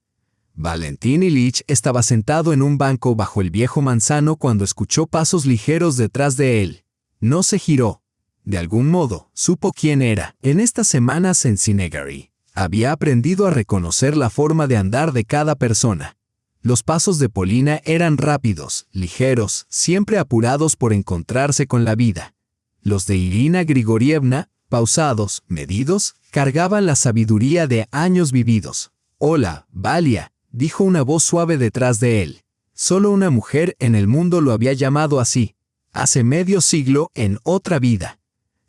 Valentín Ilich estaba sentado en un banco bajo el viejo manzano cuando escuchó pasos ligeros detrás de él. No se giró. De algún modo, supo quién era. En estas semanas en Cinegary, había aprendido a reconocer la forma de andar de cada persona. Los pasos de Polina eran rápidos, ligeros, siempre apurados por encontrarse con la vida. Los de Irina Grigorievna, pausados, medidos, cargaban la sabiduría de años vividos. «Hola, Valia», dijo una voz suave detrás de él. Solo una mujer en el mundo lo había llamado así. Hace medio siglo, en otra vida.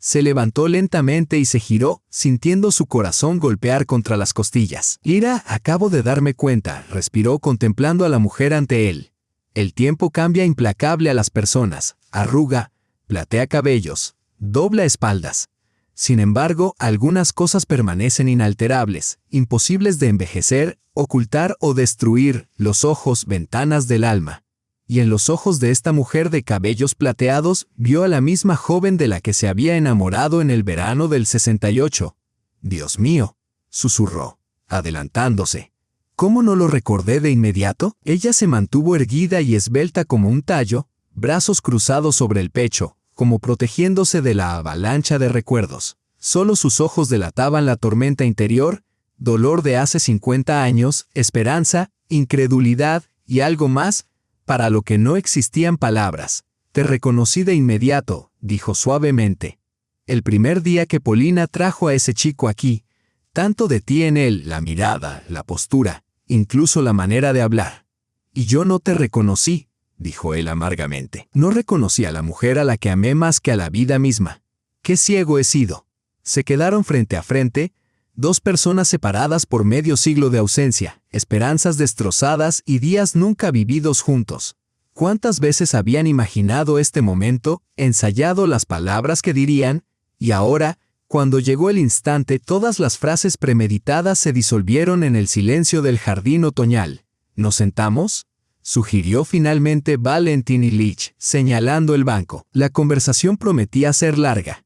Se levantó lentamente y se giró, sintiendo su corazón golpear contra las costillas. «Ira, acabo de darme cuenta», respiró contemplando a la mujer ante él. «El tiempo cambia implacable a las personas, arruga, platea cabellos, dobla espaldas. Sin embargo, algunas cosas permanecen inalterables, imposibles de envejecer, ocultar o destruir: los ojos, ventanas del alma». Y en los ojos de esta mujer de cabellos plateados vio a la misma joven de la que se había enamorado en el verano del 68. «Dios mío», susurró, adelantándose. «¿Cómo no lo recordé de inmediato?». Ella se mantuvo erguida y esbelta como un tallo, brazos cruzados sobre el pecho, como protegiéndose de la avalancha de recuerdos. Solo sus ojos delataban la tormenta interior, dolor de hace 50 años, esperanza, incredulidad y algo más, para lo que no existían palabras. «Te reconocí de inmediato», dijo suavemente. «El primer día que Polina trajo a ese chico aquí, tanto de ti en él, la mirada, la postura, incluso la manera de hablar. Y yo no te reconocí», dijo él amargamente. «No reconocí a la mujer a la que amé más que a la vida misma. ¡Qué ciego he sido!». Se quedaron frente a frente, dos personas separadas por medio siglo de ausencia, esperanzas destrozadas y días nunca vividos juntos. ¿Cuántas veces habían imaginado este momento, ensayado las palabras que dirían? Y ahora, cuando llegó el instante, todas las frases premeditadas se disolvieron en el silencio del jardín otoñal. «¿Nos sentamos?», sugirió finalmente Valentín Ilich, señalando el banco. La conversación prometía ser larga.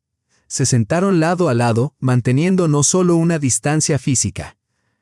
Se sentaron lado a lado, manteniendo no solo una distancia física,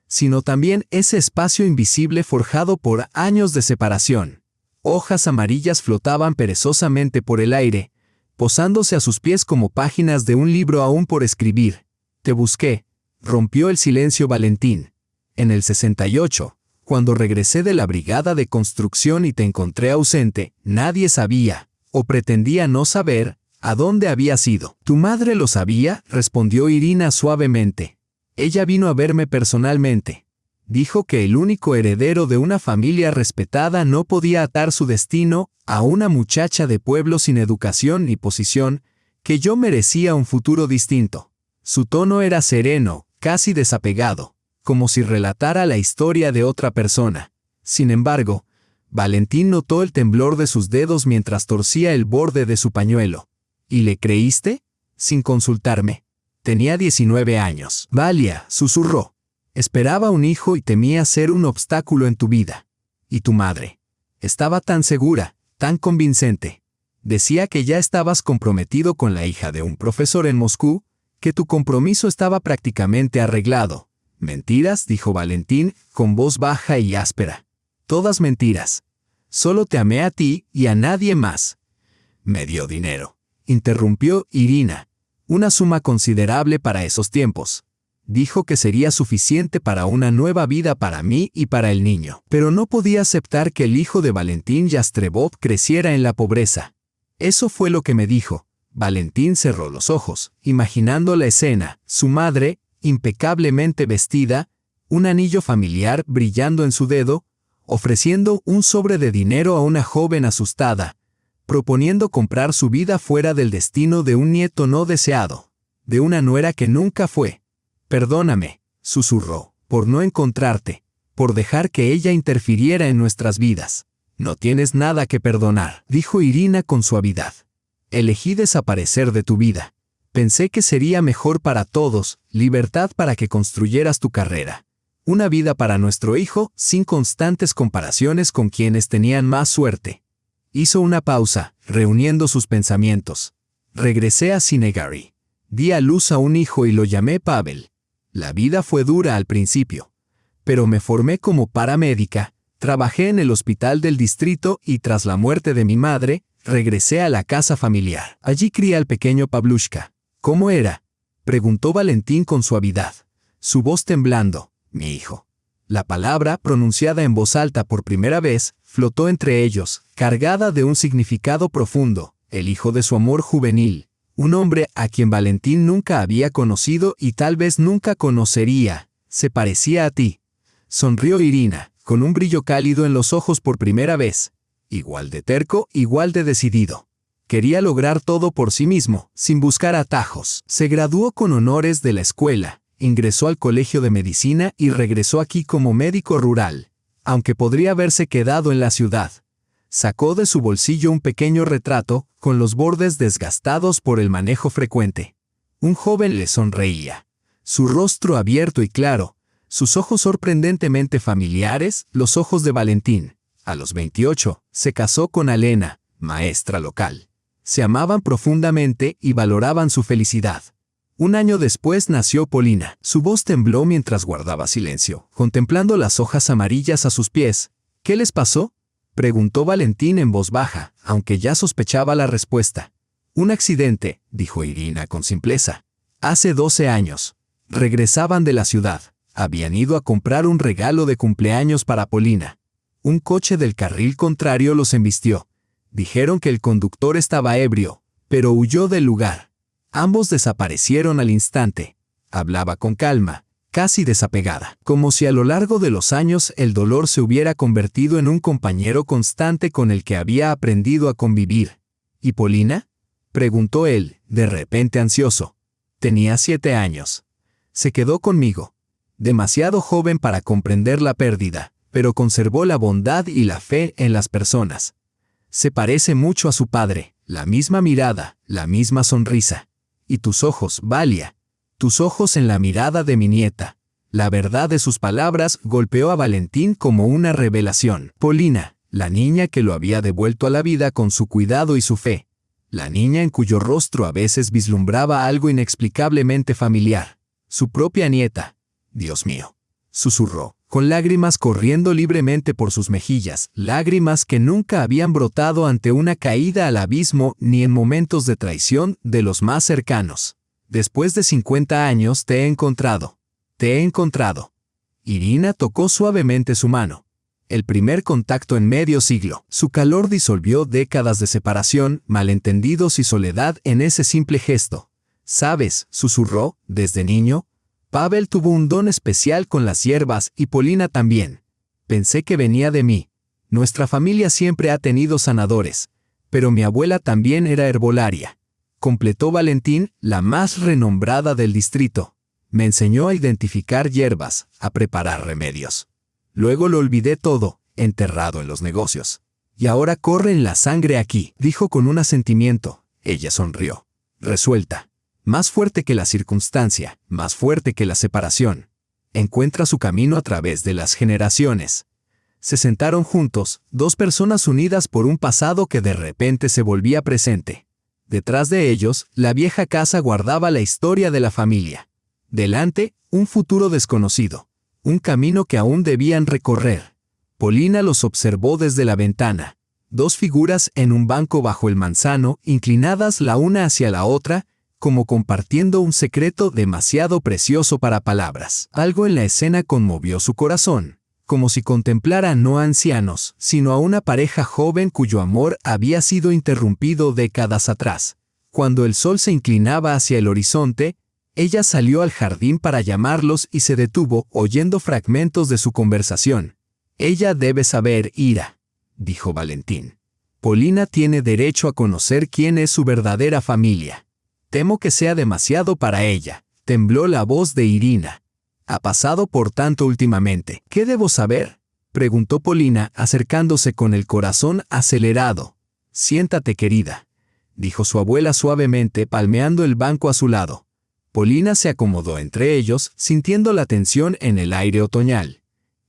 sino también ese espacio invisible forjado por años de separación. Hojas amarillas flotaban perezosamente por el aire, posándose a sus pies como páginas de un libro aún por escribir. «Te busqué», rompió el silencio Valentín. «En el 68, cuando regresé de la brigada de construcción y te encontré ausente, nadie sabía, o pretendía no saber, ¿A dónde habías ido? Tu madre lo sabía, respondió Irina suavemente. Ella vino a verme personalmente. Dijo que el único heredero de una familia respetada no podía atar su destino a una muchacha de pueblo sin educación ni posición, que yo merecía un futuro distinto. Su tono era sereno, casi desapegado, como si relatara la historia de otra persona. Sin embargo, Valentín notó el temblor de sus dedos mientras torcía el borde de su pañuelo. ¿Y le creíste? Sin consultarme. Tenía 19 años. Valia, susurró. Esperaba un hijo y temía ser un obstáculo en tu vida. ¿Y tu madre? Estaba tan segura, tan convincente. Decía que ya estabas comprometido con la hija de un profesor en Moscú, que tu compromiso estaba prácticamente arreglado. Mentiras, dijo Valentín, con voz baja y áspera. Todas mentiras. Solo te amé a ti y a nadie más. Me dio dinero, interrumpió Irina. Una suma considerable para esos tiempos. Dijo que sería suficiente para una nueva vida para mí y para el niño. Pero no podía aceptar que el hijo de Valentín Yastrebov creciera en la pobreza. Eso fue lo que me dijo. Valentín cerró los ojos, imaginando la escena, su madre, impecablemente vestida, un anillo familiar brillando en su dedo, ofreciendo un sobre de dinero a una joven asustada, proponiendo comprar su vida fuera del destino de un nieto no deseado, de una nuera que nunca fue. Perdóname, susurró, por no encontrarte, por dejar que ella interfiriera en nuestras vidas. No tienes nada que perdonar, dijo Irina con suavidad. Elegí desaparecer de tu vida. Pensé que sería mejor para todos, libertad para que construyeras tu carrera. Una vida para nuestro hijo, sin constantes comparaciones con quienes tenían más suerte. Hizo una pausa, reuniendo sus pensamientos. Regresé a Sinegary. Di a luz a un hijo y lo llamé Pavel. La vida fue dura al principio. Pero me formé como paramédica, trabajé en el hospital del distrito y tras la muerte de mi madre, regresé a la casa familiar. Allí crié al pequeño Pavlushka. ¿Cómo era? Preguntó Valentín con suavidad, su voz temblando. Mi hijo. La palabra, pronunciada en voz alta por primera vez, flotó entre ellos, cargada de un significado profundo, el hijo de su amor juvenil, un hombre a quien Valentín nunca había conocido y tal vez nunca conocería. Se parecía a ti. Sonrió Irina, con un brillo cálido en los ojos por primera vez. Igual de terco, igual de decidido. Quería lograr todo por sí mismo, sin buscar atajos. Se graduó con honores de la escuela, ingresó al colegio de medicina y regresó aquí como médico rural, aunque podría haberse quedado en la ciudad. Sacó de su bolsillo un pequeño retrato, con los bordes desgastados por el manejo frecuente. Un joven le sonreía. Su rostro abierto y claro, sus ojos sorprendentemente familiares, los ojos de Valentín. A los 28, se casó con Alena, maestra local. Se amaban profundamente y valoraban su felicidad. Un año después nació Polina. Su voz tembló mientras guardaba silencio, contemplando las hojas amarillas a sus pies. ¿Qué les pasó?, preguntó Valentín en voz baja, aunque ya sospechaba la respuesta. Un accidente, dijo Irina con simpleza. Hace 12 años. Regresaban de la ciudad. Habían ido a comprar un regalo de cumpleaños para Polina. Un coche del carril contrario los embistió. Dijeron que el conductor estaba ebrio, pero huyó del lugar. Ambos desaparecieron al instante. Hablaba con calma, casi desapegada, como si a lo largo de los años el dolor se hubiera convertido en un compañero constante con el que había aprendido a convivir. ¿Y Polina?, preguntó él, de repente ansioso. Tenía 7 años. Se quedó conmigo. Demasiado joven para comprender la pérdida, pero conservó la bondad y la fe en las personas. Se parece mucho a su padre, la misma mirada, la misma sonrisa. Y tus ojos, Valia. Tus ojos en la mirada de mi nieta. La verdad de sus palabras golpeó a Valentín como una revelación. Polina, la niña que lo había devuelto a la vida con su cuidado y su fe. La niña en cuyo rostro a veces vislumbraba algo inexplicablemente familiar. Su propia nieta. Dios mío, susurró, con lágrimas corriendo libremente por sus mejillas, lágrimas que nunca habían brotado ante una caída al abismo ni en momentos de traición de los más cercanos. Después de 50 años te he encontrado. Te he encontrado. Irina tocó suavemente su mano. El primer contacto en medio siglo. Su calor disolvió décadas de separación, malentendidos y soledad en ese simple gesto. «¿Sabes?», susurró, desde niño. «Pavel tuvo un don especial con las hierbas y Polina también. Pensé que venía de mí. Nuestra familia siempre ha tenido sanadores. Pero mi abuela también era herbolaria», completó Valentín, la más renombrada del distrito. «Me enseñó a identificar hierbas, a preparar remedios. Luego lo olvidé todo, enterrado en los negocios. Y ahora corre en la sangre aquí», dijo con un asentimiento. Ella sonrió, resuelta. Más fuerte que la circunstancia, más fuerte que la separación. Encuentra su camino a través de las generaciones. Se sentaron juntos, dos personas unidas por un pasado que de repente se volvía presente. Detrás de ellos, la vieja casa guardaba la historia de la familia. Delante, un futuro desconocido. Un camino que aún debían recorrer. Polina los observó desde la ventana. Dos figuras en un banco bajo el manzano, inclinadas la una hacia la otra, como compartiendo un secreto demasiado precioso para palabras. Algo en la escena conmovió su corazón, como si contemplara no a ancianos, sino a una pareja joven cuyo amor había sido interrumpido décadas atrás. Cuando el sol se inclinaba hacia el horizonte, ella salió al jardín para llamarlos y se detuvo, oyendo fragmentos de su conversación. «Ella debe saber, Ira», dijo Valentín. «Polina tiene derecho a conocer quién es su verdadera familia. Temo que sea demasiado para ella», tembló la voz de Irina. «Ha pasado por tanto últimamente. ¿Qué debo saber?», preguntó Polina, acercándose con el corazón acelerado. «Siéntate, querida», dijo su abuela suavemente, palmeando el banco a su lado. Polina se acomodó entre ellos, sintiendo la tensión en el aire otoñal.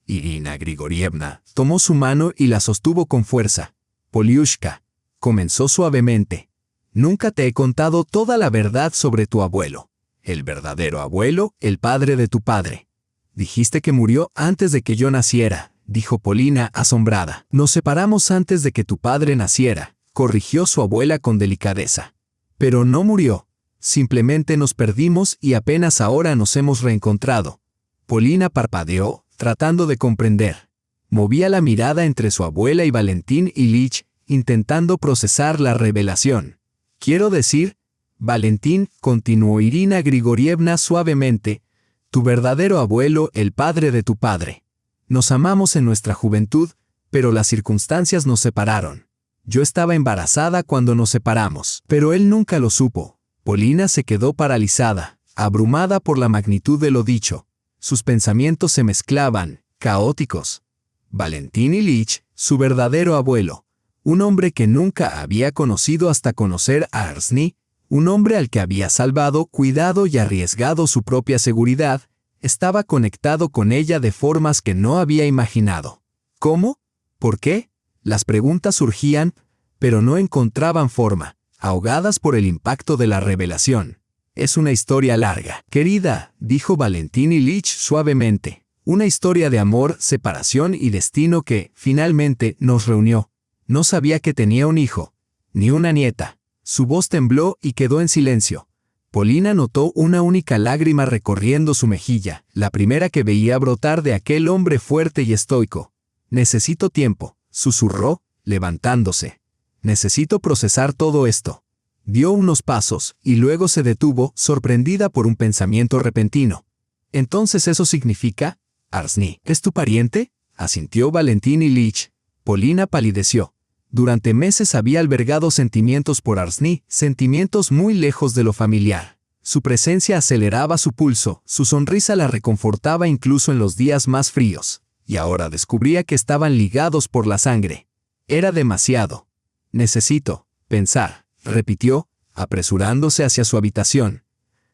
Irina Grigorievna tomó su mano y la sostuvo con fuerza. «Poliushka», comenzó suavemente, «nunca te he contado toda la verdad sobre tu abuelo. El verdadero abuelo, el padre de tu padre. Dijiste que murió antes de que yo naciera», dijo Polina, asombrada. «Nos separamos antes de que tu padre naciera», corrigió su abuela con delicadeza. «Pero no murió. Simplemente nos perdimos y apenas ahora nos hemos reencontrado». Polina parpadeó, tratando de comprender. Movía la mirada entre su abuela y Valentín Ilich, intentando procesar la revelación. «Quiero decir, Valentín», continuó Irina Grigorievna suavemente, «tu verdadero abuelo, el padre de tu padre. Nos amamos en nuestra juventud, pero las circunstancias nos separaron. Yo estaba embarazada cuando nos separamos, pero él nunca lo supo». Polina se quedó paralizada, abrumada por la magnitud de lo dicho. Sus pensamientos se mezclaban, caóticos. Valentín Ilich, su verdadero abuelo, un hombre que nunca había conocido hasta conocer a Arsny, un hombre al que había salvado, cuidado y arriesgado su propia seguridad, estaba conectado con ella de formas que no había imaginado. ¿Cómo? ¿Por qué? Las preguntas surgían, pero no encontraban forma, ahogadas por el impacto de la revelación. «Es una historia larga, querida», dijo Valentín Ilich suavemente. «Una historia de amor, separación y destino que, finalmente, nos reunió. No sabía que tenía un hijo, ni una nieta». Su voz tembló y quedó en silencio. Polina notó una única lágrima recorriendo su mejilla, la primera que veía brotar de aquel hombre fuerte y estoico. «Necesito tiempo», susurró, levantándose. «Necesito procesar todo esto». Dio unos pasos y luego se detuvo, sorprendida por un pensamiento repentino. «¿Entonces eso significa? Arsny, ¿es tu pariente?», asintió Valentín Ilich. Polina palideció. Durante meses había albergado sentimientos por Arsny, sentimientos muy lejos de lo familiar. Su presencia aceleraba su pulso, su sonrisa la reconfortaba incluso en los días más fríos. Y ahora descubría que estaban ligados por la sangre. Era demasiado. «Necesito pensar», repitió, apresurándose hacia su habitación.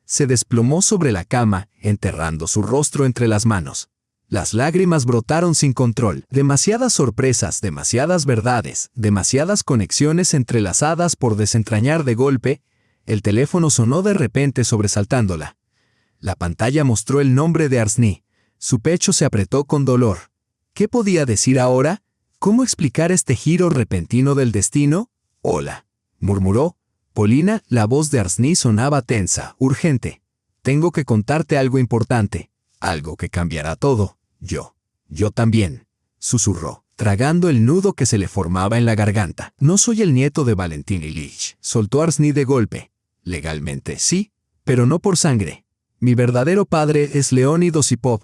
Se desplomó sobre la cama, enterrando su rostro entre las manos. Las lágrimas brotaron sin control. Demasiadas sorpresas, demasiadas verdades, demasiadas conexiones entrelazadas por desentrañar de golpe. El teléfono sonó de repente sobresaltándola. La pantalla mostró el nombre de Arsny. Su pecho se apretó con dolor. ¿Qué podía decir ahora? ¿Cómo explicar este giro repentino del destino? «Hola», murmuró. «Polina», la voz de Arsny sonaba tensa, urgente. «Tengo que contarte algo importante, algo que cambiará todo. Yo también». susurró, tragando el nudo que se le formaba en la garganta. No soy el nieto de Valentín Ilich, soltó Arsní de golpe. Legalmente sí, pero no por sangre. Mi verdadero padre es Leonid Osipov.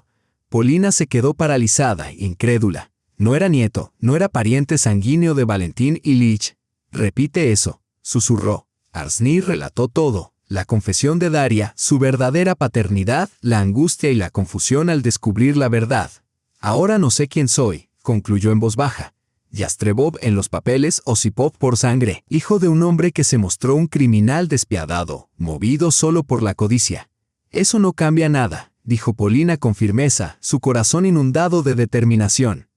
Polina se quedó paralizada, incrédula. No era nieto, no era pariente sanguíneo de Valentín Ilich. Repite eso, susurró. Arsní relató todo. La confesión de Daria, su verdadera paternidad, la angustia y la confusión al descubrir la verdad. Ahora no sé quién soy, concluyó en voz baja. Yastrebov en los papeles, Osipov por sangre, hijo de un hombre que se mostró un criminal despiadado, movido solo por la codicia. Eso no cambia nada, dijo Polina con firmeza, su corazón inundado de determinación.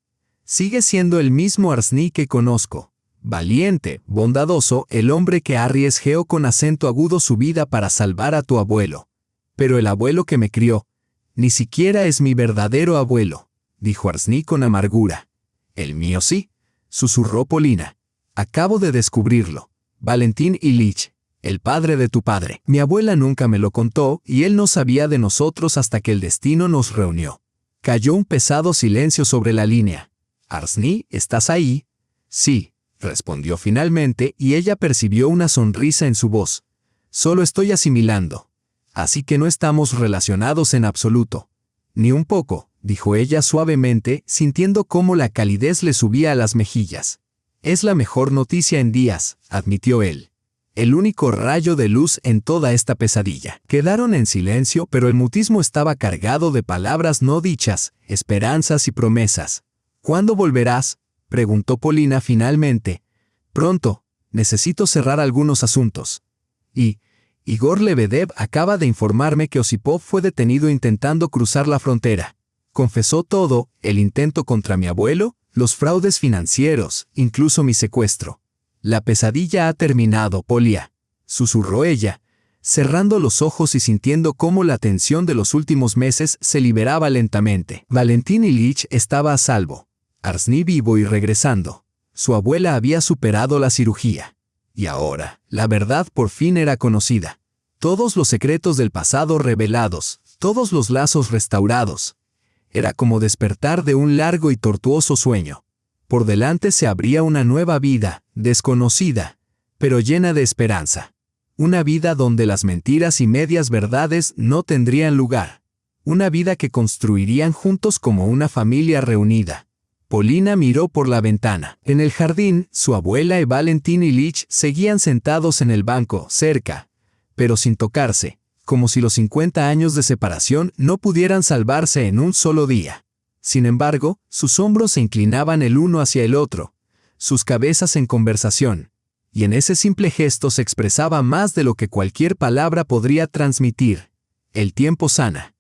Sigue siendo el mismo Arsní que conozco. Valiente, bondadoso, el hombre que arriesgó con acento agudo su vida para salvar a tu abuelo. Pero el abuelo que me crió, ni siquiera es mi verdadero abuelo, dijo Arsní con amargura. El mío sí, susurró Polina. Acabo de descubrirlo. Valentín Ilich, el padre de tu padre. Mi abuela nunca me lo contó y él no sabía de nosotros hasta que el destino nos reunió. Cayó un pesado silencio sobre la línea. Arsní, ¿estás ahí? Sí, respondió finalmente y ella percibió una sonrisa en su voz. Solo estoy asimilando. Así que no estamos relacionados en absoluto. Ni un poco, dijo ella suavemente, sintiendo cómo la calidez le subía a las mejillas. Es la mejor noticia en días, admitió él. El único rayo de luz en toda esta pesadilla. Quedaron en silencio, pero el mutismo estaba cargado de palabras no dichas, esperanzas y promesas. ¿Cuándo volverás?, preguntó Polina finalmente. Pronto, necesito cerrar algunos asuntos. Y Igor Lebedev acaba de informarme que Osipov fue detenido intentando cruzar la frontera. Confesó todo, el intento contra mi abuelo, los fraudes financieros, incluso mi secuestro. La pesadilla ha terminado, Polia, susurró ella, cerrando los ojos y sintiendo cómo la tensión de los últimos meses se liberaba lentamente. Valentín Ilich estaba a salvo. Arsní vivo y regresando. Su abuela había superado la cirugía. Y ahora, la verdad por fin era conocida. Todos los secretos del pasado revelados, todos los lazos restaurados. Era como despertar de un largo y tortuoso sueño. Por delante se abría una nueva vida, desconocida, pero llena de esperanza. Una vida donde las mentiras y medias verdades no tendrían lugar. Una vida que construirían juntos como una familia reunida. Polina miró por la ventana. En el jardín, su abuela y Valentín Ilich seguían sentados en el banco, cerca, pero sin tocarse, como si los 50 años de separación no pudieran salvarse en un solo día. Sin embargo, sus hombros se inclinaban el uno hacia el otro, sus cabezas en conversación, y en ese simple gesto se expresaba más de lo que cualquier palabra podría transmitir. El tiempo sana.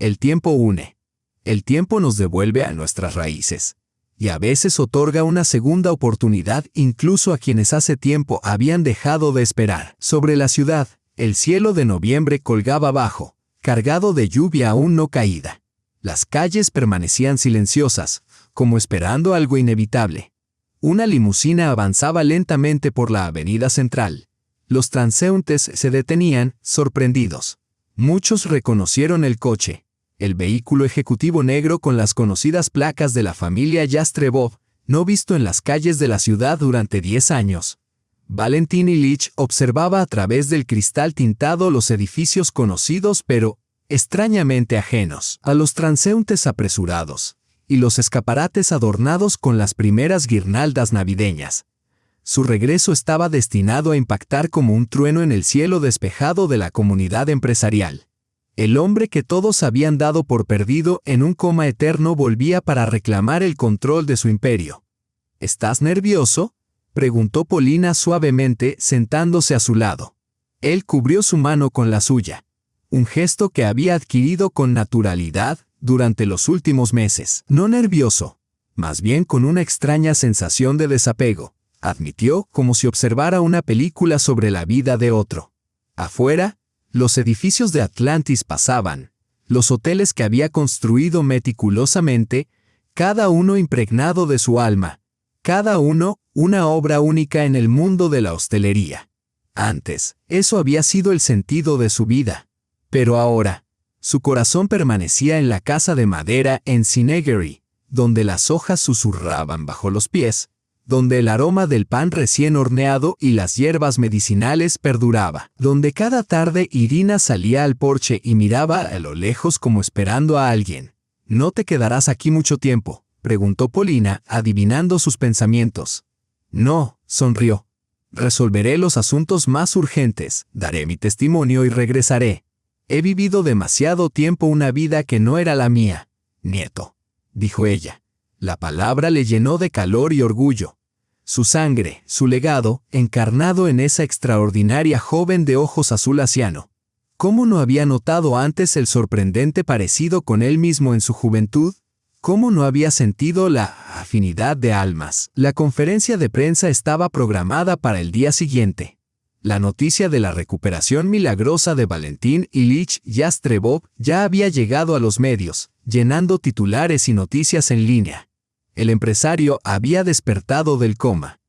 El tiempo une. El tiempo nos devuelve a nuestras raíces. Y a veces otorga una segunda oportunidad incluso a quienes hace tiempo habían dejado de esperar. Sobre la ciudad, el cielo de noviembre colgaba bajo, cargado de lluvia aún no caída. Las calles permanecían silenciosas, como esperando algo inevitable. Una limusina avanzaba lentamente por la avenida central. Los transeúntes se detenían, sorprendidos. Muchos reconocieron el coche. El vehículo ejecutivo negro con las conocidas placas de la familia Yastrebov, no visto en las calles de la ciudad durante 10 años. Valentín Ilich observaba a través del cristal tintado los edificios conocidos pero, extrañamente ajenos, a los transeúntes apresurados, y los escaparates adornados con las primeras guirnaldas navideñas. Su regreso estaba destinado a impactar como un trueno en el cielo despejado de la comunidad empresarial. El hombre que todos habían dado por perdido en un coma eterno volvía para reclamar el control de su imperio. ¿Estás nervioso?, preguntó Polina suavemente, sentándose a su lado. Él cubrió su mano con la suya, un gesto que había adquirido con naturalidad durante los últimos meses. No nervioso, más bien con una extraña sensación de desapego, admitió, como si observara una película sobre la vida de otro. Afuera, los edificios de Atlantis pasaban, los hoteles que había construido meticulosamente, cada uno impregnado de su alma, cada uno una obra única en el mundo de la hostelería. Antes, eso había sido el sentido de su vida. Pero ahora, su corazón permanecía en la casa de madera en Sinegeri, donde las hojas susurraban bajo los pies, donde el aroma del pan recién horneado y las hierbas medicinales perduraba, donde cada tarde Irina salía al porche y miraba a lo lejos como esperando a alguien. «¿No te quedarás aquí mucho tiempo?», preguntó Polina, adivinando sus pensamientos. «No», sonrió. «Resolveré los asuntos más urgentes, daré mi testimonio y regresaré. He vivido demasiado tiempo una vida que no era la mía, nieto», dijo ella. La palabra le llenó de calor y orgullo. Su sangre, su legado, encarnado en esa extraordinaria joven de ojos azul asiano. ¿Cómo no había notado antes el sorprendente parecido con él mismo en su juventud? ¿Cómo no había sentido la afinidad de almas? La conferencia de prensa estaba programada para el día siguiente. La noticia de la recuperación milagrosa de Valentín Ilich Yastrebov ya había llegado a los medios, llenando titulares y noticias en línea. El empresario había despertado del coma.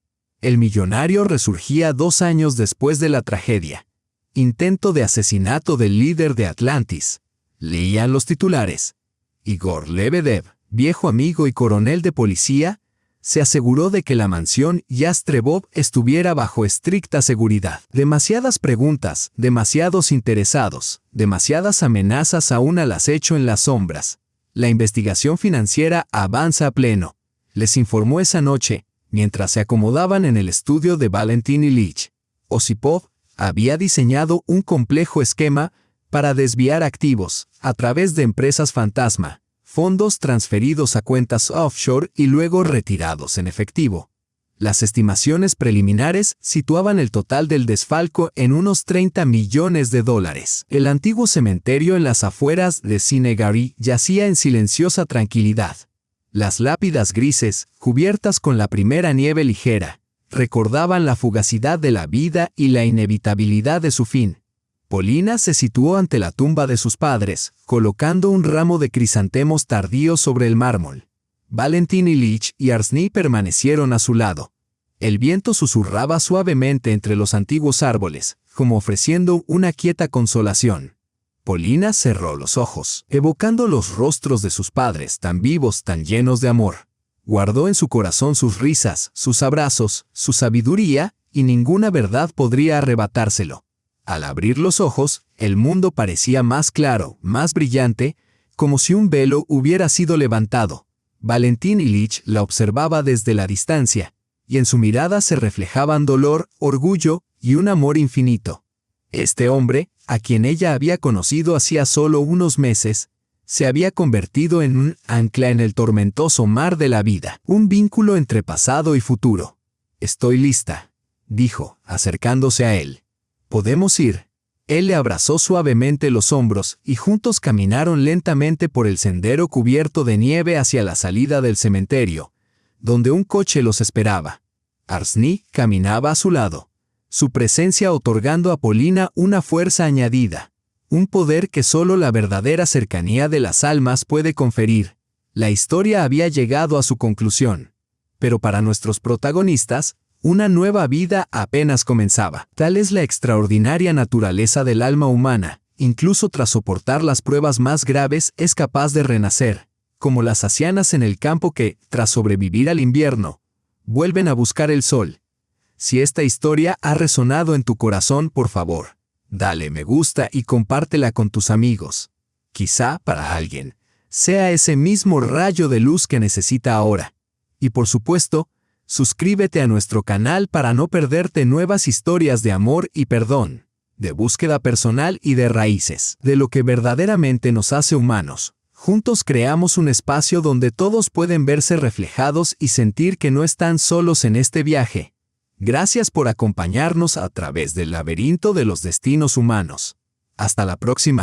El millonario resurgía 2 años después de la tragedia. Intento de asesinato del líder de Atlantis. Leían los titulares. Igor Lebedev, viejo amigo y coronel de policía, se aseguró de que la mansión Yastrebov estuviera bajo estricta seguridad. Demasiadas preguntas, demasiados interesados, demasiadas amenazas aún al acecho en las sombras. La investigación financiera avanza a pleno, les informó esa noche, mientras se acomodaban en el estudio de Valentín Ilich. Osipov había diseñado un complejo esquema para desviar activos a través de empresas fantasma, fondos transferidos a cuentas offshore y luego retirados en efectivo. Las estimaciones preliminares situaban el total del desfalco en unos $30 millones. El antiguo cementerio en las afueras de Sinegari yacía en silenciosa tranquilidad. Las lápidas grises, cubiertas con la primera nieve ligera, recordaban la fugacidad de la vida y la inevitabilidad de su fin. Polina se situó ante la tumba de sus padres, colocando un ramo de crisantemos tardíos sobre el mármol. Valentín Ilich y Arsny permanecieron a su lado. El viento susurraba suavemente entre los antiguos árboles, como ofreciendo una quieta consolación. Polina cerró los ojos, evocando los rostros de sus padres tan vivos, tan llenos de amor. Guardó en su corazón sus risas, sus abrazos, su sabiduría, y ninguna verdad podría arrebatárselo. Al abrir los ojos, el mundo parecía más claro, más brillante, como si un velo hubiera sido levantado. Valentín Ilich la observaba desde la distancia, y en su mirada se reflejaban dolor, orgullo y un amor infinito. Este hombre, a quien ella había conocido hacía solo unos meses, se había convertido en un ancla en el tormentoso mar de la vida, un vínculo entre pasado y futuro. «Estoy lista», dijo, acercándose a él. «¿Podemos ir?». Él le abrazó suavemente los hombros y juntos caminaron lentamente por el sendero cubierto de nieve hacia la salida del cementerio, donde un coche los esperaba. Arsny caminaba a su lado, su presencia otorgando a Polina una fuerza añadida, un poder que solo la verdadera cercanía de las almas puede conferir. La historia había llegado a su conclusión, pero para nuestros protagonistas, una nueva vida apenas comenzaba. Tal es la extraordinaria naturaleza del alma humana, incluso tras soportar las pruebas más graves es capaz de renacer, como las asianas en el campo que, tras sobrevivir al invierno, vuelven a buscar el sol. Si esta historia ha resonado en tu corazón, por favor, dale me gusta y compártela con tus amigos. Quizá, para alguien, sea ese mismo rayo de luz que necesita ahora. Y por supuesto, suscríbete a nuestro canal para no perderte nuevas historias de amor y perdón, de búsqueda personal y de raíces, de lo que verdaderamente nos hace humanos. Juntos creamos un espacio donde todos pueden verse reflejados y sentir que no están solos en este viaje. Gracias por acompañarnos a través del laberinto de los destinos humanos. Hasta la próxima.